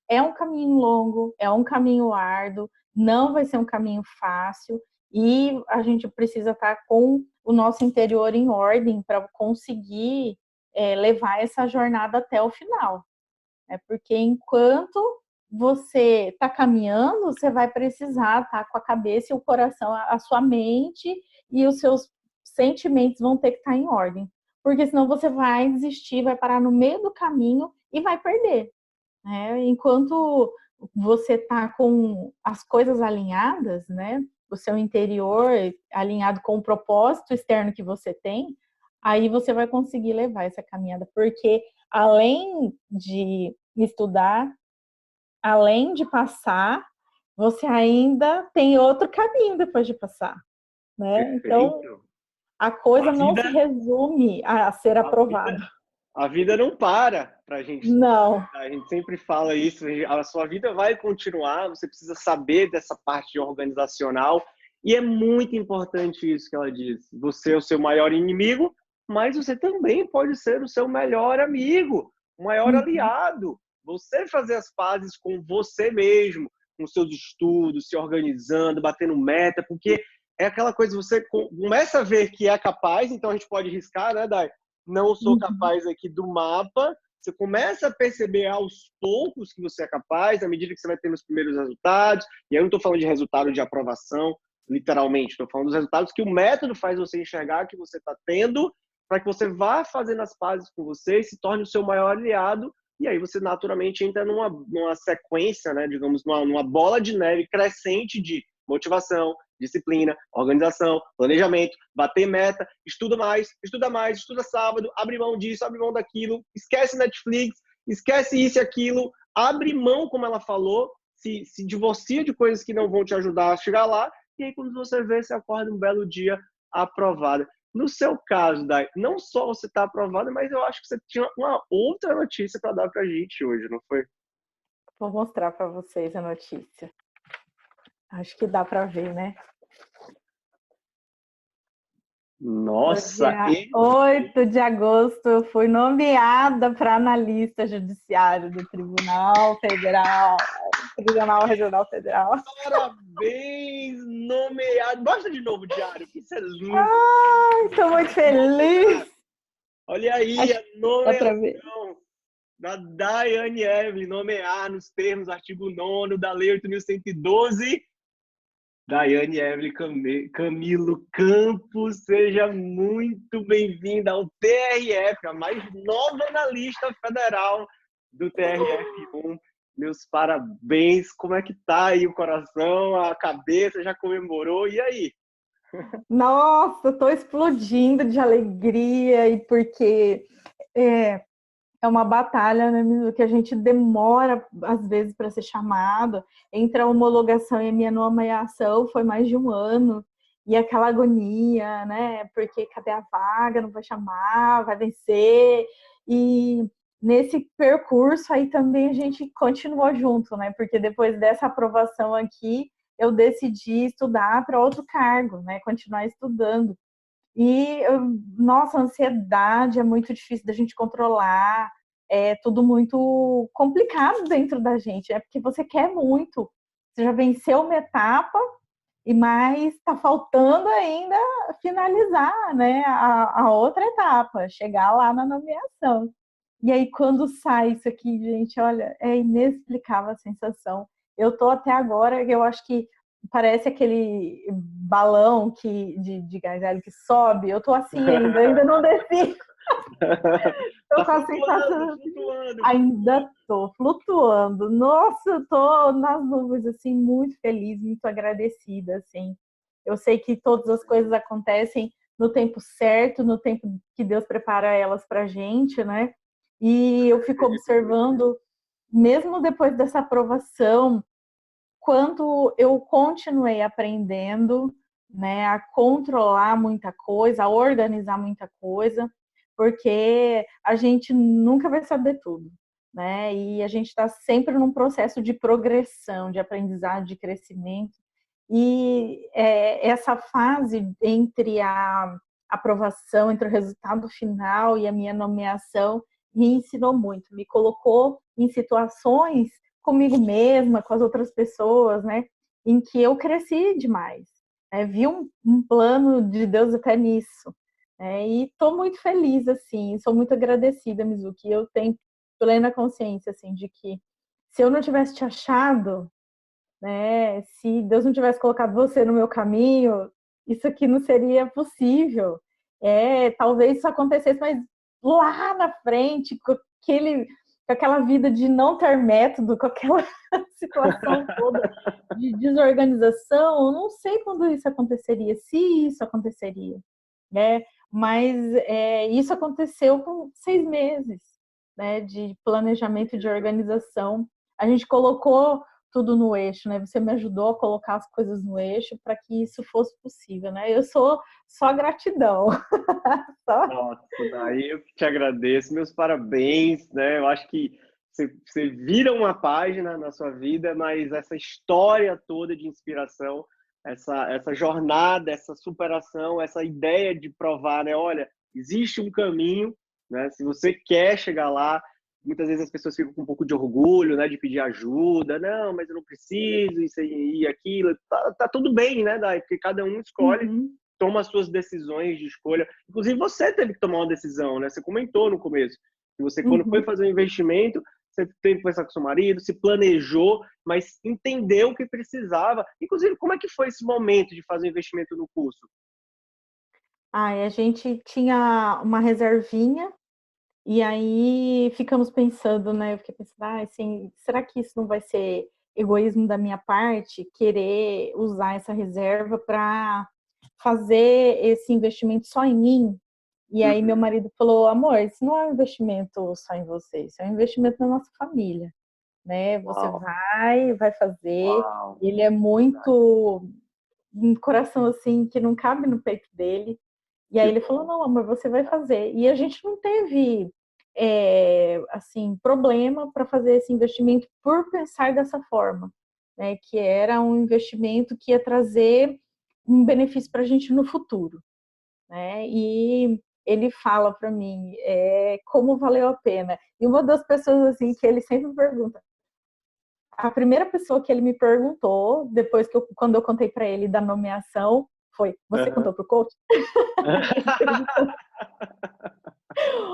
é um caminho longo, é um caminho árduo, não vai ser um caminho fácil e a gente precisa estar com o nosso interior em ordem para conseguir levar essa jornada até o final. Porque enquanto você está caminhando, você vai precisar estar com a cabeça e o coração, a sua mente e os seus sentimentos vão ter que estar em ordem. Porque senão você vai desistir, vai parar no meio do caminho e vai perder. Enquanto você está com as coisas alinhadas, né? O seu interior alinhado com o propósito externo que você tem, aí você vai conseguir levar essa caminhada. Porque além de estudar, além de passar, você ainda tem outro caminho depois de passar, né? Então, Perfeito. a coisa A não vida, se resume a ser a vida, aprovado. a vida não para para a gente. Não. A gente sempre fala isso, a sua vida vai continuar, você precisa saber dessa parte organizacional, e é muito importante isso que ela diz. Você é o seu maior inimigo, mas você também pode ser o seu melhor amigo, o maior Uhum. aliado. Você fazer as pazes com você mesmo, com seus estudos, se organizando, batendo meta, porque é aquela coisa, você começa a ver que é capaz, então a gente pode riscar, né, Dai? Não sou Uhum. capaz aqui do mapa. Você começa a perceber aos poucos que você é capaz, à medida que você vai tendo os primeiros resultados. E eu não estou falando de resultado de aprovação, literalmente. Estou falando dos resultados que o método faz você enxergar que você está tendo, para que você vá fazendo as pazes com você e se torne o seu maior aliado. E aí você naturalmente entra numa sequência, né, digamos, numa bola de neve crescente de motivação, disciplina, organização, planejamento, bater meta, estuda mais, estuda sábado, abre mão disso, abre mão daquilo, esquece Netflix, esquece isso e aquilo, abre mão, como ela falou, se divorcia de coisas que não vão te ajudar a chegar lá, e aí quando você vê, você acorda um belo dia aprovada. No seu caso, Dai, não só você está aprovada, mas eu acho que você tinha uma outra notícia para dar para a gente hoje, não foi? Vou mostrar para vocês a notícia. Acho que dá para ver, né? No Nossa, dia 8 de agosto, eu fui nomeada para analista judiciário do Tribunal Federal, Tribunal Regional Federal. parabéns, nomeado. Gosta de novo, Diário? Que isso é lindo. Ai, estou muito feliz. Olha aí, Acho a que dá para ver. nomeação da Daiane Evelyn, nomear nos termos, artigo 9º da Lei 8.112. Daiane Evelyn Camilo Campos, seja muito bem-vinda ao TRF, a mais nova analista federal do TRF1. Meus parabéns. Como é que tá aí o coração, a cabeça? Já comemorou? E aí? Nossa, estou explodindo de alegria e porque é uma batalha, né, que a gente demora às vezes para ser chamado. Entre a homologação e a minha nomeação foi mais de um ano. E aquela agonia, né? Porque cadê a vaga? Não vai chamar, vai vencer. E nesse percurso aí também a gente continuou junto, né? Porque depois dessa aprovação aqui, eu decidi estudar para outro cargo, né? Continuar estudando. E, nossa, a ansiedade é muito difícil da gente controlar, é tudo muito complicado dentro da gente, é porque você quer muito, você já venceu uma etapa, e mais está faltando ainda finalizar, né, a outra etapa, chegar lá na nomeação. E aí, quando sai isso aqui, gente, olha, é inexplicável a sensação. Eu tô até agora, eu acho que parece aquele balão de gás hélio que sobe. Eu tô assim ainda não desci. Tô Tá com a flutuando, sensação, flutuando, ainda flutuando. tô flutuando. Nossa, eu tô nas nuvens, assim, muito feliz, muito agradecida, assim. Eu sei que todas as coisas acontecem no tempo certo, no tempo que Deus prepara elas pra gente, né? E eu fico Acredito muito nisso. observando, mesmo depois dessa aprovação, quanto eu continuei aprendendo, né, a controlar muita coisa, a organizar muita coisa, porque a gente nunca vai saber tudo, né? E a gente está sempre num processo de progressão, de aprendizado, de crescimento. E essa fase entre a aprovação, entre o resultado final e a minha nomeação, me ensinou muito, me colocou em situações comigo mesma, com as outras pessoas, né? Em que eu cresci demais. Né? Vi um plano de Deus até nisso. E estou muito feliz, assim, sou muito agradecida, Mizuki. Eu tenho plena consciência, assim, de que se eu não tivesse te achado, né? Se Deus não tivesse colocado você no meu caminho, isso aqui não seria possível. Talvez isso acontecesse, mas lá na frente, com aquela vida de não ter método, com aquela situação toda de desorganização, eu não sei quando isso aconteceria, se isso aconteceria, né? Mas isso aconteceu com 6 meses, né, de planejamento de organização. A gente colocou tudo no eixo, né? Você me ajudou a colocar as coisas no eixo para que isso fosse possível, né? Eu sou só gratidão. Só... Nossa, daí eu que te agradeço, meus parabéns, né? Eu acho que você vira uma página na sua vida, mas essa história toda de inspiração, essa jornada, essa superação, essa ideia de provar, né? Olha, existe um caminho, né? Se você quer chegar lá, muitas vezes as pessoas ficam com um pouco de orgulho, né? De pedir ajuda, não, mas eu não preciso, isso e aquilo, tá tudo bem, né, Dai? Porque cada um escolhe, Uhum, toma as suas decisões de escolha. Inclusive, você teve que tomar uma decisão, né? Você comentou no começo que você, quando foi uhum. fazer um investimento, você teve que conversar com seu marido, se planejou, mas entendeu o que precisava. Inclusive, como é que foi esse momento de fazer um investimento no curso? A gente tinha uma reservinha e aí ficamos pensando, né? Eu fiquei pensando, assim, será que isso não vai ser egoísmo da minha parte, querer usar essa reserva para fazer esse investimento só em mim? E aí meu Uhum. marido falou, amor, isso não é um investimento só em você, isso é um investimento na nossa família. né? Você Uau, vai fazer. uau. Ele é muito um coração assim que não cabe no peito dele. E aí Que ele falou, bom. não, amor, você vai fazer. E a gente não teve assim problema para fazer esse investimento por pensar dessa forma, né? Que era um investimento que ia trazer um benefício para a gente no futuro, né? E ele fala para mim como valeu a pena. E uma das pessoas assim que ele sempre pergunta, a primeira pessoa que ele me perguntou, depois quando eu contei para ele da nomeação, foi: você Aham. contou pro coach?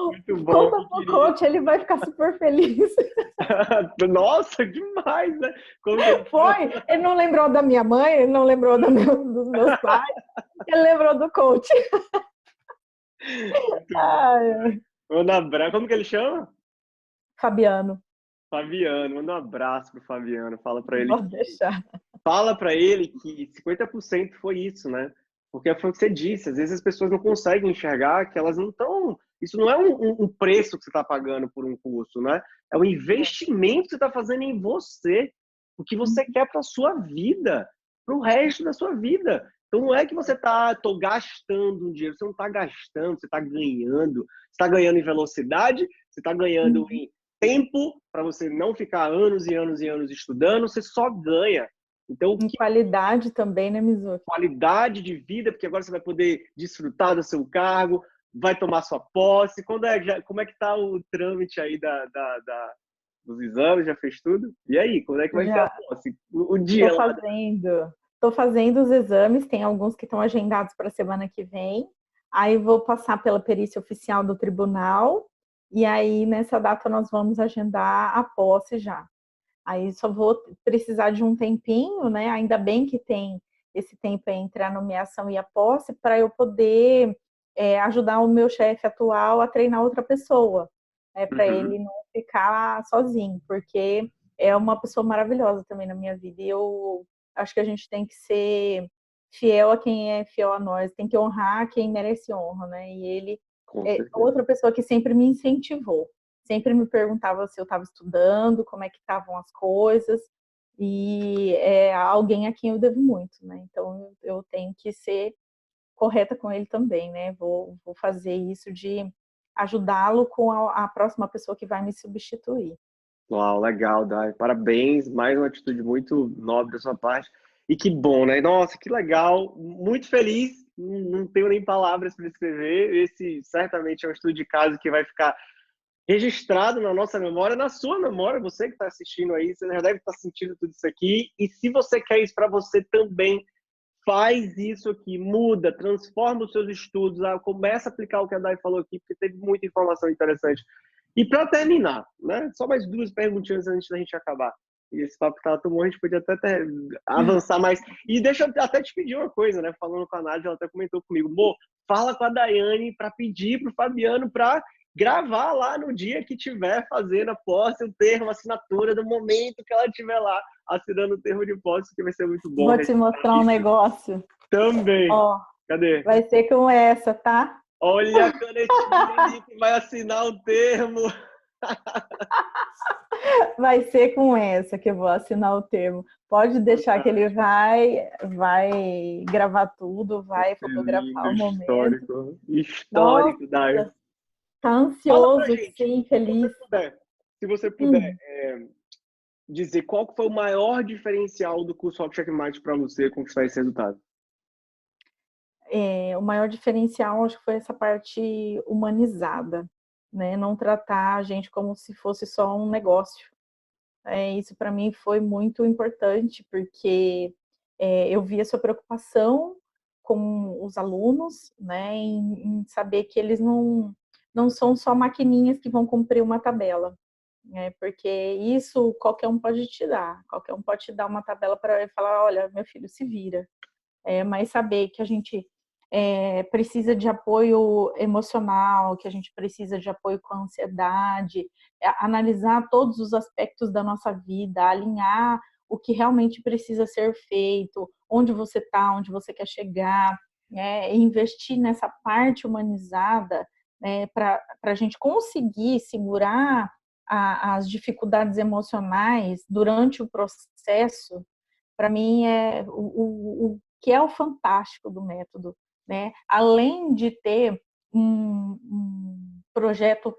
Muito bom, Conta que pro querido. coach, ele vai ficar super feliz. Nossa, demais, né? Como que ele Foi, ele não lembrou da minha mãe, ele não lembrou dos meus pais, ele lembrou do coach. Muito bom. Ai, Manda abraço. Como que ele chama? Fabiano, Fabiano. Manda um abraço pro Fabiano. pode deixar. Fala para ele que 50% foi isso, né? Porque foi o que você disse. Às vezes as pessoas não conseguem enxergar que elas não estão. Isso não é um preço que você está pagando por um curso, né? É um investimento que você está fazendo em você, o que você quer para sua vida, para o resto da sua vida. Então não é que você tô gastando um dinheiro, você não está gastando, você está ganhando. Você está ganhando em velocidade, você está ganhando em tempo para você não ficar anos e anos e anos estudando, você só ganha. Então, Em que qualidade também, né, Mizuki? qualidade de vida, porque agora você vai poder desfrutar do seu cargo, vai tomar sua posse. Como é que está o trâmite aí dos exames? Já fez tudo? E aí, quando é que vai ser a Já posse? O dia estou lá. fazendo. Estou fazendo os exames, tem alguns que estão agendados para a semana que vem. Aí vou passar pela perícia oficial do tribunal. E aí, nessa data, nós vamos agendar a posse já. Aí só vou precisar de um tempinho, né? Ainda bem que tem esse tempo entre a nomeação e a posse, para eu poder ajudar o meu chefe atual a treinar outra pessoa, para Uhum, ele não ficar sozinho, porque é uma pessoa maravilhosa também na minha vida. E eu acho que a gente tem que ser fiel a quem é fiel a nós, tem que honrar quem merece honra, né? E ele com é certeza. outra pessoa que sempre me incentivou, sempre me perguntava se eu estava estudando, como é que estavam as coisas, e é alguém a quem eu devo muito, né? Então eu tenho que ser correta com ele também, né? Vou fazer isso de ajudá-lo com a próxima pessoa que vai me substituir. Uau, legal, Dai. Parabéns, mais uma atitude muito nobre da sua parte. E que bom, né? Nossa, que legal. Muito feliz. Não tenho nem palavras para escrever. Esse certamente é um estudo de caso que vai ficar registrado na nossa memória, na sua memória, você que está assistindo aí, você já deve estar sentindo tudo isso aqui. E se você quer isso para você também, faz isso aqui, muda, transforma os seus estudos, começa a aplicar o que a Dai falou aqui, porque teve muita informação interessante. E para terminar, né? Só mais duas perguntinhas antes da gente acabar. E esse papo estava tão bom, a gente podia até avançar mais. E deixa eu até te pedir uma coisa, né? Falando com a Nádia, ela até comentou comigo, Mo, fala com a Daiane para pedir para o Fabiano para gravar lá no dia que tiver fazendo a posse, o termo, a assinatura, do momento que ela estiver lá assinando o termo de posse, que vai ser muito bom Vou te registrar mostrar um isso negócio. também. Ó, Cadê? vai ser com essa, tá? Olha a canetinha ali que vai assinar o termo. Vai ser com essa que eu vou assinar o termo. Pode deixar que ele vai gravar tudo, Vai vai ser lindo, fotografar o momento. histórico. Nossa, Histórico, Dai. tá Fala pra ansioso, gente, sim, se você feliz. puder, se você puder Hum. dizer qual que foi o maior diferencial do curso Hop Checkmate para você conquistar esse resultado. O maior diferencial, acho que foi essa parte humanizada, né? Não tratar a gente como se fosse só um negócio. Isso para mim foi muito importante, porque eu vi a sua preocupação com os alunos, né, em saber que eles não são só maquininhas que vão cumprir uma tabela, né, porque isso qualquer um pode te dar, qualquer um pode te dar uma tabela para falar, olha, meu filho, se vira. Mas saber que a gente precisa de apoio emocional, que a gente precisa de apoio com a ansiedade, analisar todos os aspectos da nossa vida, alinhar o que realmente precisa ser feito, onde você está, onde você quer chegar, né, e investir nessa parte humanizada, né, para a gente conseguir segurar as dificuldades emocionais durante o processo, para mim, é o que é o fantástico do método, né? Além de ter um projeto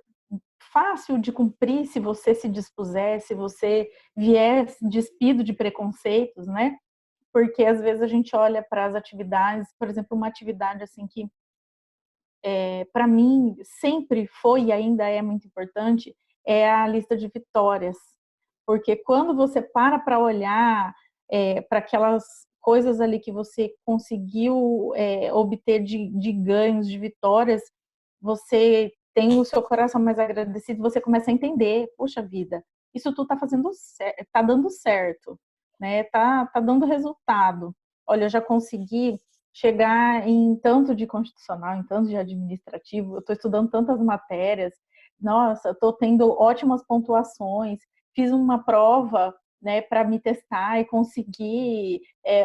fácil de cumprir se você se dispuser, se você vier despido de preconceitos, né? Porque às vezes a gente olha para as atividades, por exemplo, uma atividade assim que para mim sempre foi e ainda é muito importante, é a lista de vitórias. Porque quando você para olhar para aquelas coisas ali que você conseguiu obter de ganhos, de vitórias, você tem o seu coração mais agradecido, você começa a entender, poxa vida, isso tudo está fazendo certo, está dando certo, né? Tá dando resultado. Olha, eu já consegui chegar em tanto de constitucional, em tanto de administrativo, eu estou estudando tantas matérias, nossa, estou tendo ótimas pontuações, fiz uma prova, né, para me testar e conseguir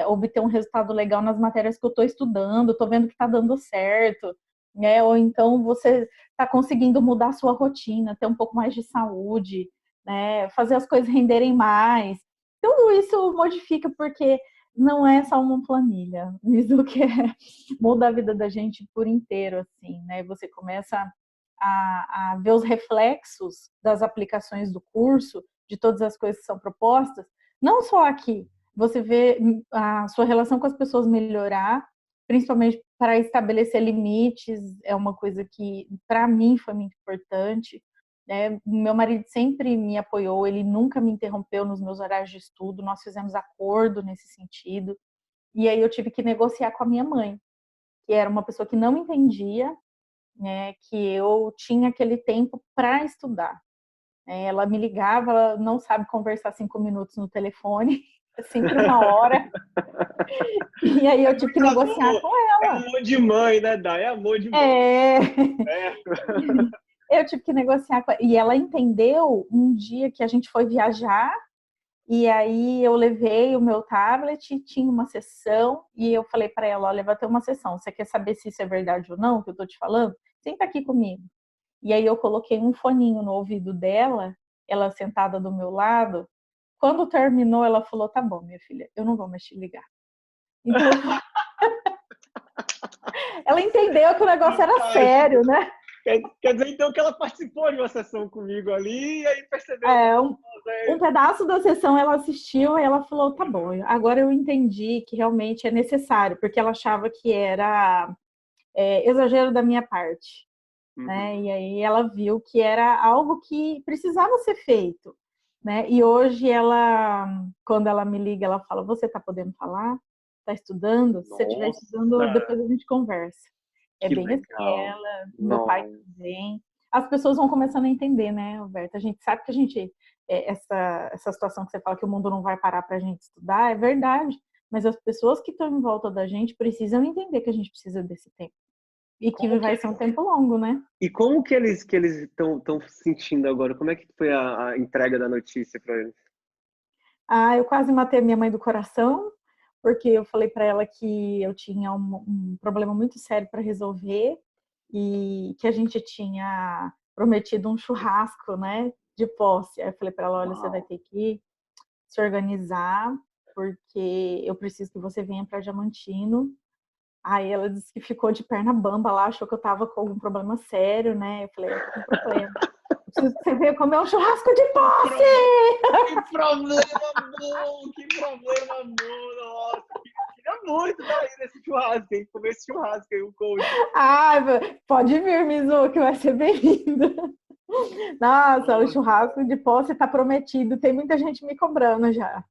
obter um resultado legal nas matérias que eu estou estudando, estou vendo que está dando certo, né? Ou então você está conseguindo mudar a sua rotina, ter um pouco mais de saúde, né? Fazer as coisas renderem mais. Tudo isso modifica porque não é só uma planilha, isso que muda a vida da gente por inteiro, assim, né? Você começa a ver os reflexos das aplicações do curso, de todas as coisas que são propostas, não só aqui, você vê a sua relação com as pessoas melhorar, principalmente para estabelecer limites, é uma coisa que para mim foi muito importante, né? Meu marido sempre me apoiou, ele nunca me interrompeu nos meus horários de estudo, nós fizemos acordo nesse sentido, e aí eu tive que negociar com a minha mãe, que era uma pessoa que não entendia, né, que eu tinha aquele tempo para estudar. Ela me ligava, ela não sabe conversar 5 minutos no telefone, é sempre uma hora, e aí eu tive que negociar com É ela. amor de mãe, né, Dai? É amor de mãe. É... É. Eu tive que negociar com ela. E ela entendeu um dia que a gente foi viajar, e aí eu levei o meu tablet, tinha uma sessão, e eu falei para ela, olha, vai ter uma sessão, você quer saber se isso é verdade ou não, que eu tô te falando? Senta aqui comigo. E aí eu coloquei um foninho no ouvido dela, ela sentada do meu lado. Quando terminou, ela falou, tá bom, minha filha, eu não vou mais te ligar. Então, ela entendeu que o negócio era sério, né? Quer dizer, então, que ela participou de uma sessão comigo ali e aí percebeu. Um pedaço da sessão ela assistiu e ela falou, tá bom, agora eu entendi que realmente é necessário, porque ela achava que era exagero da minha parte, né? E aí ela viu que era algo que precisava ser feito, né? E hoje ela, quando ela me liga, ela fala, você tá podendo falar? Tá estudando? Se você estiver estudando, depois a gente conversa. É Que bem assim, legal. meu pai também. As pessoas vão começando a entender, né, Roberto? A gente sabe que a gente, essa situação que você fala que o mundo não vai parar para a gente estudar, é verdade. Mas as pessoas que estão em volta da gente precisam entender que a gente precisa desse tempo. E que vai ser um tempo longo, né? E como que eles estão sentindo agora? Como é que foi a entrega da notícia para eles? Ah, eu quase matei a minha mãe do coração, porque eu falei para ela que eu tinha um problema muito sério para resolver e que a gente tinha prometido um churrasco, né, de posse. Aí eu falei para ela, olha, você vai ter que se organizar, porque eu preciso que você venha para Diamantino. Aí ela disse que ficou de perna bamba lá, achou que eu tava com algum problema sério, né? Eu falei, eu tô com problema. Eu preciso que você venha comer um churrasco de posse! Que problema bom! Que problema bom! Nossa, queria muito daí nesse churrasco, hein? Comer esse churrasco aí, o coach. Ah, pode vir, Mizu, que vai ser bem-vindo. Nossa, o churrasco de posse tá prometido. Tem muita gente me cobrando já.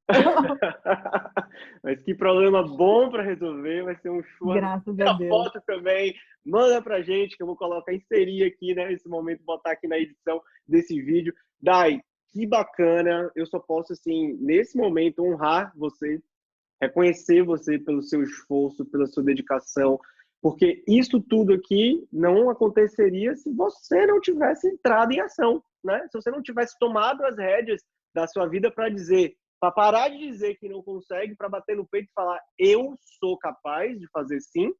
Mas que problema bom para resolver. Vai ser um churrasco. Graças a A Deus. foto também. Manda pra gente, que eu vou colocar, inserir aqui, né? Nesse momento, botar aqui na edição desse vídeo. Dai, que bacana. Eu só posso, assim, nesse momento, honrar você, reconhecer você pelo seu esforço, pela sua dedicação, porque isso tudo aqui não aconteceria se você não tivesse entrado em ação, né? Se você não tivesse tomado as rédeas da sua vida para dizer, para parar de dizer que não consegue, para bater no peito e falar, eu sou capaz de fazer sim,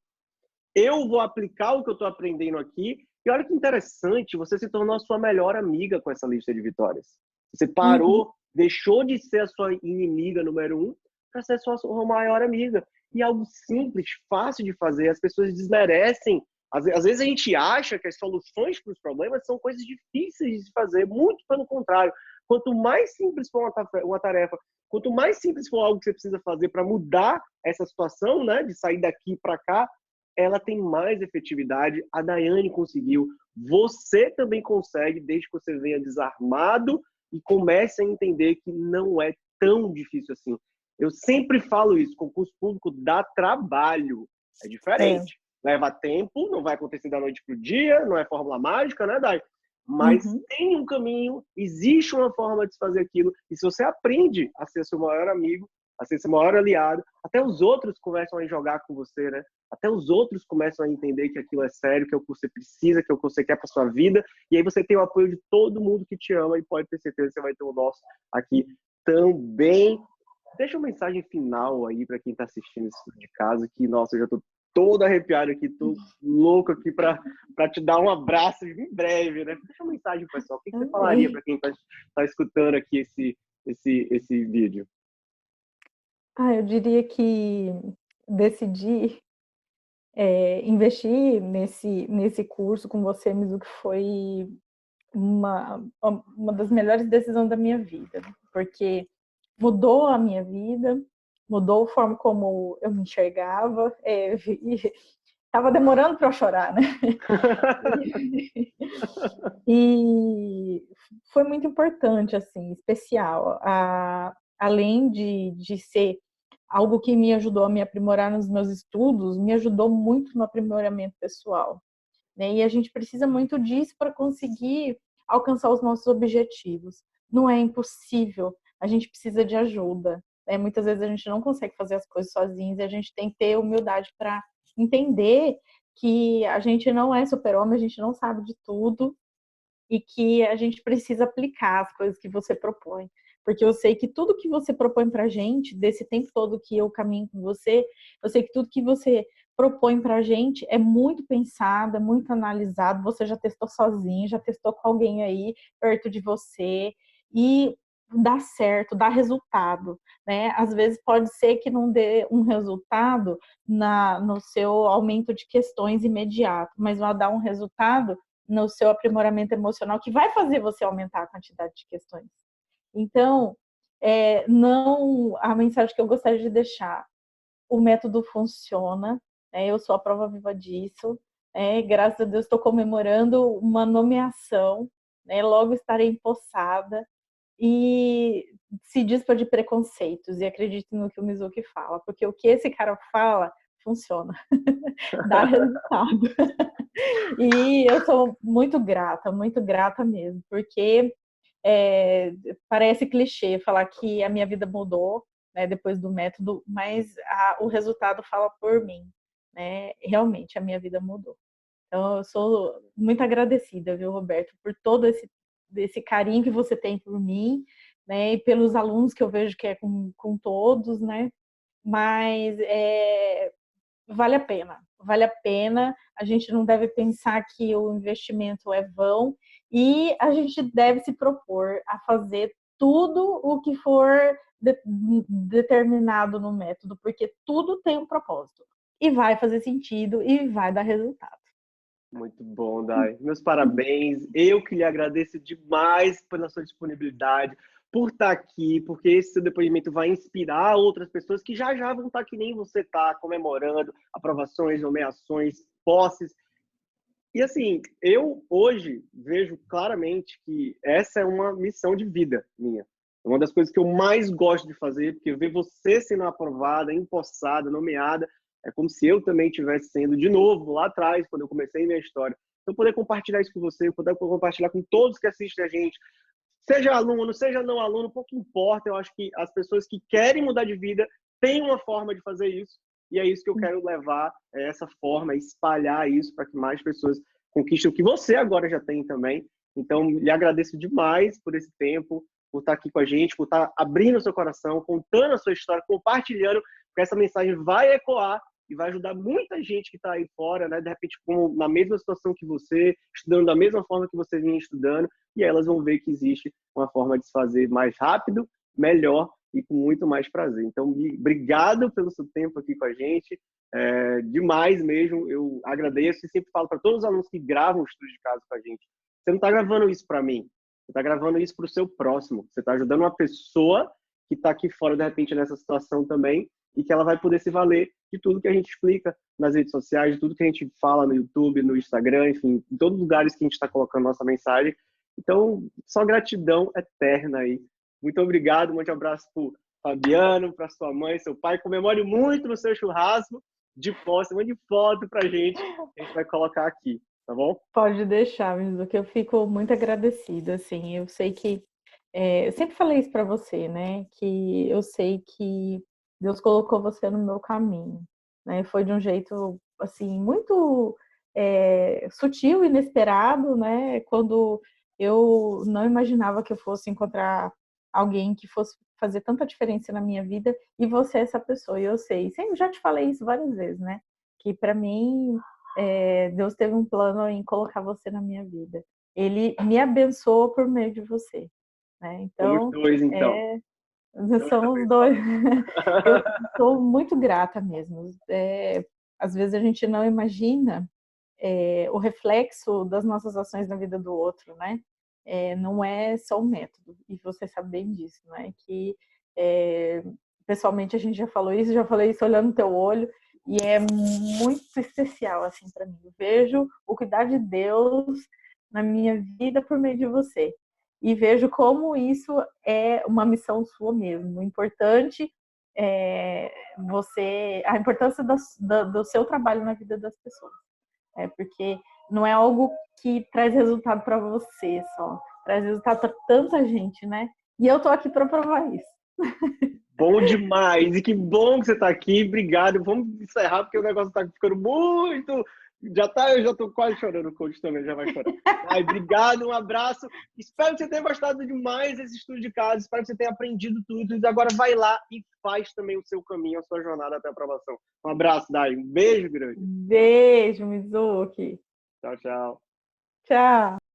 eu vou aplicar o que eu estou aprendendo aqui E olha que interessante, você se tornou a sua melhor amiga com essa lista de vitórias. Você Uhum. parou, deixou de ser a sua inimiga número um para ser a sua maior amiga. E algo simples, fácil de fazer, as pessoas desmerecem. Às vezes a gente acha que as soluções para os problemas são coisas difíceis de fazer, muito pelo contrário. Quanto mais simples for uma tarefa, quanto mais simples for algo que você precisa fazer para mudar essa situação, né, de sair daqui para cá, ela tem mais efetividade. A Daiane conseguiu. Você também consegue, desde que você venha desarmado e comece a entender que não é tão difícil assim. Eu sempre falo isso, concurso público dá trabalho. É É. diferente. Leva tempo, não vai acontecer da noite pro dia, não é fórmula mágica, né, Dai? Mas Uhum. tem um caminho, existe uma forma de se fazer aquilo. E se você aprende a ser seu maior amigo, a ser seu maior aliado, até os outros começam a jogar com você, né? Até os outros começam a entender que aquilo é sério, que é o que você precisa, que é o que você quer para sua vida. E aí você tem o apoio de todo mundo que te ama e pode ter certeza que você vai ter o nosso aqui também. Deixa uma mensagem final aí para quem está assistindo isso de casa, que, nossa, eu já estou todo arrepiado aqui, tô louco aqui para te dar um abraço em breve, né? Deixa uma mensagem, pessoal. O que você falaria Amém. para quem tá escutando aqui esse vídeo? Eu diria que decidir, investir nesse curso com você, Mizuki, foi uma das melhores decisões da minha vida, porque mudou a minha vida, mudou a forma como eu me enxergava, estava demorando para eu chorar, né? E foi muito importante, assim, especial. Além de ser algo que me ajudou a me aprimorar nos meus estudos, me ajudou muito no aprimoramento pessoal, né? E a gente precisa muito disso para conseguir alcançar os nossos objetivos. Não é impossível, a gente precisa de ajuda, né? Muitas vezes a gente não consegue fazer as coisas sozinhos e a gente tem que ter humildade para entender que a gente não é super-homem, a gente não sabe de tudo e que a gente precisa aplicar as coisas que você propõe. Porque eu sei que tudo que você propõe pra gente, desse tempo todo que eu caminho com você, eu sei que tudo que você propõe pra gente é muito pensado, é muito analisado, você já testou sozinho, já testou com alguém aí perto de você, e dá certo, dá resultado, né? Às vezes pode ser que não dê um resultado no seu aumento de questões imediato, mas vai dar um resultado no seu aprimoramento emocional que vai fazer você aumentar a quantidade de questões. Então, não a mensagem que eu gostaria de deixar: o método funciona, né? Eu sou a prova viva disso. Graças a Deus estou comemorando uma nomeação, né? Logo estarei empossada e se dispa de preconceitos e acredite no que o Mizuki fala, porque o que esse cara fala funciona, dá resultado. E eu sou muito grata mesmo, porque parece clichê falar que a minha vida mudou, né, depois do método, mas o resultado fala por mim, né? Realmente a minha vida mudou. Então eu sou muito agradecida, viu, Roberto, por todo esse carinho que você tem por mim, né, e pelos alunos que eu vejo que é com todos, né? Mas vale a pena, vale a pena. A gente não deve pensar que o investimento é vão e a gente deve se propor a fazer tudo o que for determinado no método, porque tudo tem um propósito e vai fazer sentido e vai dar resultado. Muito bom, Dai. Meus parabéns. Eu que lhe agradeço demais pela sua disponibilidade, por estar aqui, porque esse seu depoimento vai inspirar outras pessoas que já vão estar que nem você está, comemorando aprovações, nomeações, posses. E assim, eu hoje vejo claramente que essa é uma missão de vida minha. É uma das coisas que eu mais gosto de fazer, porque ver você sendo aprovada, empossada, nomeada, é como se eu também estivesse sendo de novo lá atrás, quando eu comecei minha história. Então, poder compartilhar isso com você, poder compartilhar com todos que assistem a gente, seja aluno, seja não aluno, pouco importa. Eu acho que as pessoas que querem mudar de vida têm uma forma de fazer isso. E é isso que eu quero levar, essa forma, espalhar isso para que mais pessoas conquistem o que você agora já tem também. Então, lhe agradeço demais por esse tempo, por estar aqui com a gente, por estar abrindo o seu coração, contando a sua história, compartilhando, porque essa mensagem vai ecoar e vai ajudar muita gente que está aí fora, né? De repente, na mesma situação que você, estudando da mesma forma que você vinha estudando, e aí elas vão ver que existe uma forma de se fazer mais rápido, melhor e com muito mais prazer. Então, obrigado pelo seu tempo aqui com a gente. Demais mesmo, eu agradeço e sempre falo para todos os alunos que gravam o estudo de caso com a gente, você não está gravando isso para mim, você está gravando isso para o seu próximo, você está ajudando uma pessoa que está aqui fora, de repente, nessa situação também, e que ela vai poder se valer de tudo que a gente explica nas redes sociais, de tudo que a gente fala no YouTube, no Instagram, enfim, em todos os lugares que a gente está colocando nossa mensagem. Então, só gratidão eterna aí. Muito obrigado, um monte de abraço para o Fabiano, para sua mãe, seu pai. Comemore muito no seu churrasco de posse, mande foto pra gente, a gente vai colocar aqui, tá bom? Pode deixar, Mizu, que eu fico muito agradecida, assim, eu sei que, eu sempre falei isso para você, né, que eu sei que Deus colocou você no meu caminho, né, foi de um jeito, assim, muito sutil, inesperado, né, quando eu não imaginava que eu fosse encontrar alguém que fosse fazer tanta diferença na minha vida, e você é essa pessoa, e eu sei, sempre já te falei isso várias vezes, né, que para mim Deus teve um plano em colocar você na minha vida. Ele me abençoou por meio de você, né? Somos Então, dois, então. são os dois. Eu sou muito grata mesmo. Às vezes a gente não imagina o reflexo das nossas ações na vida do outro, né? Não é só o método, e você sabe bem disso, né? Que pessoalmente a gente já falou isso, já falei isso olhando no teu olho, e é muito especial assim para mim. Eu vejo o cuidar de Deus na minha vida por meio de você, e vejo como isso é uma missão sua mesmo. O importante a importância do seu trabalho na vida das pessoas, porque não é algo que traz resultado para você só, traz resultado para tanta gente, né? E eu tô aqui para provar isso. Bom demais! E que bom que você está aqui. Obrigado. Vamos encerrar, porque o negócio está ficando muito... eu já estou quase chorando, o coach também já vai chorar. Obrigado, um abraço. Espero que você tenha gostado demais desse estudo de caso. Espero que você tenha aprendido tudo. E agora vai lá e faz também o seu caminho, a sua jornada até a aprovação. Um abraço, Dai. Um beijo grande. Beijo, Mizuki. Tchau, tchau. Tchau.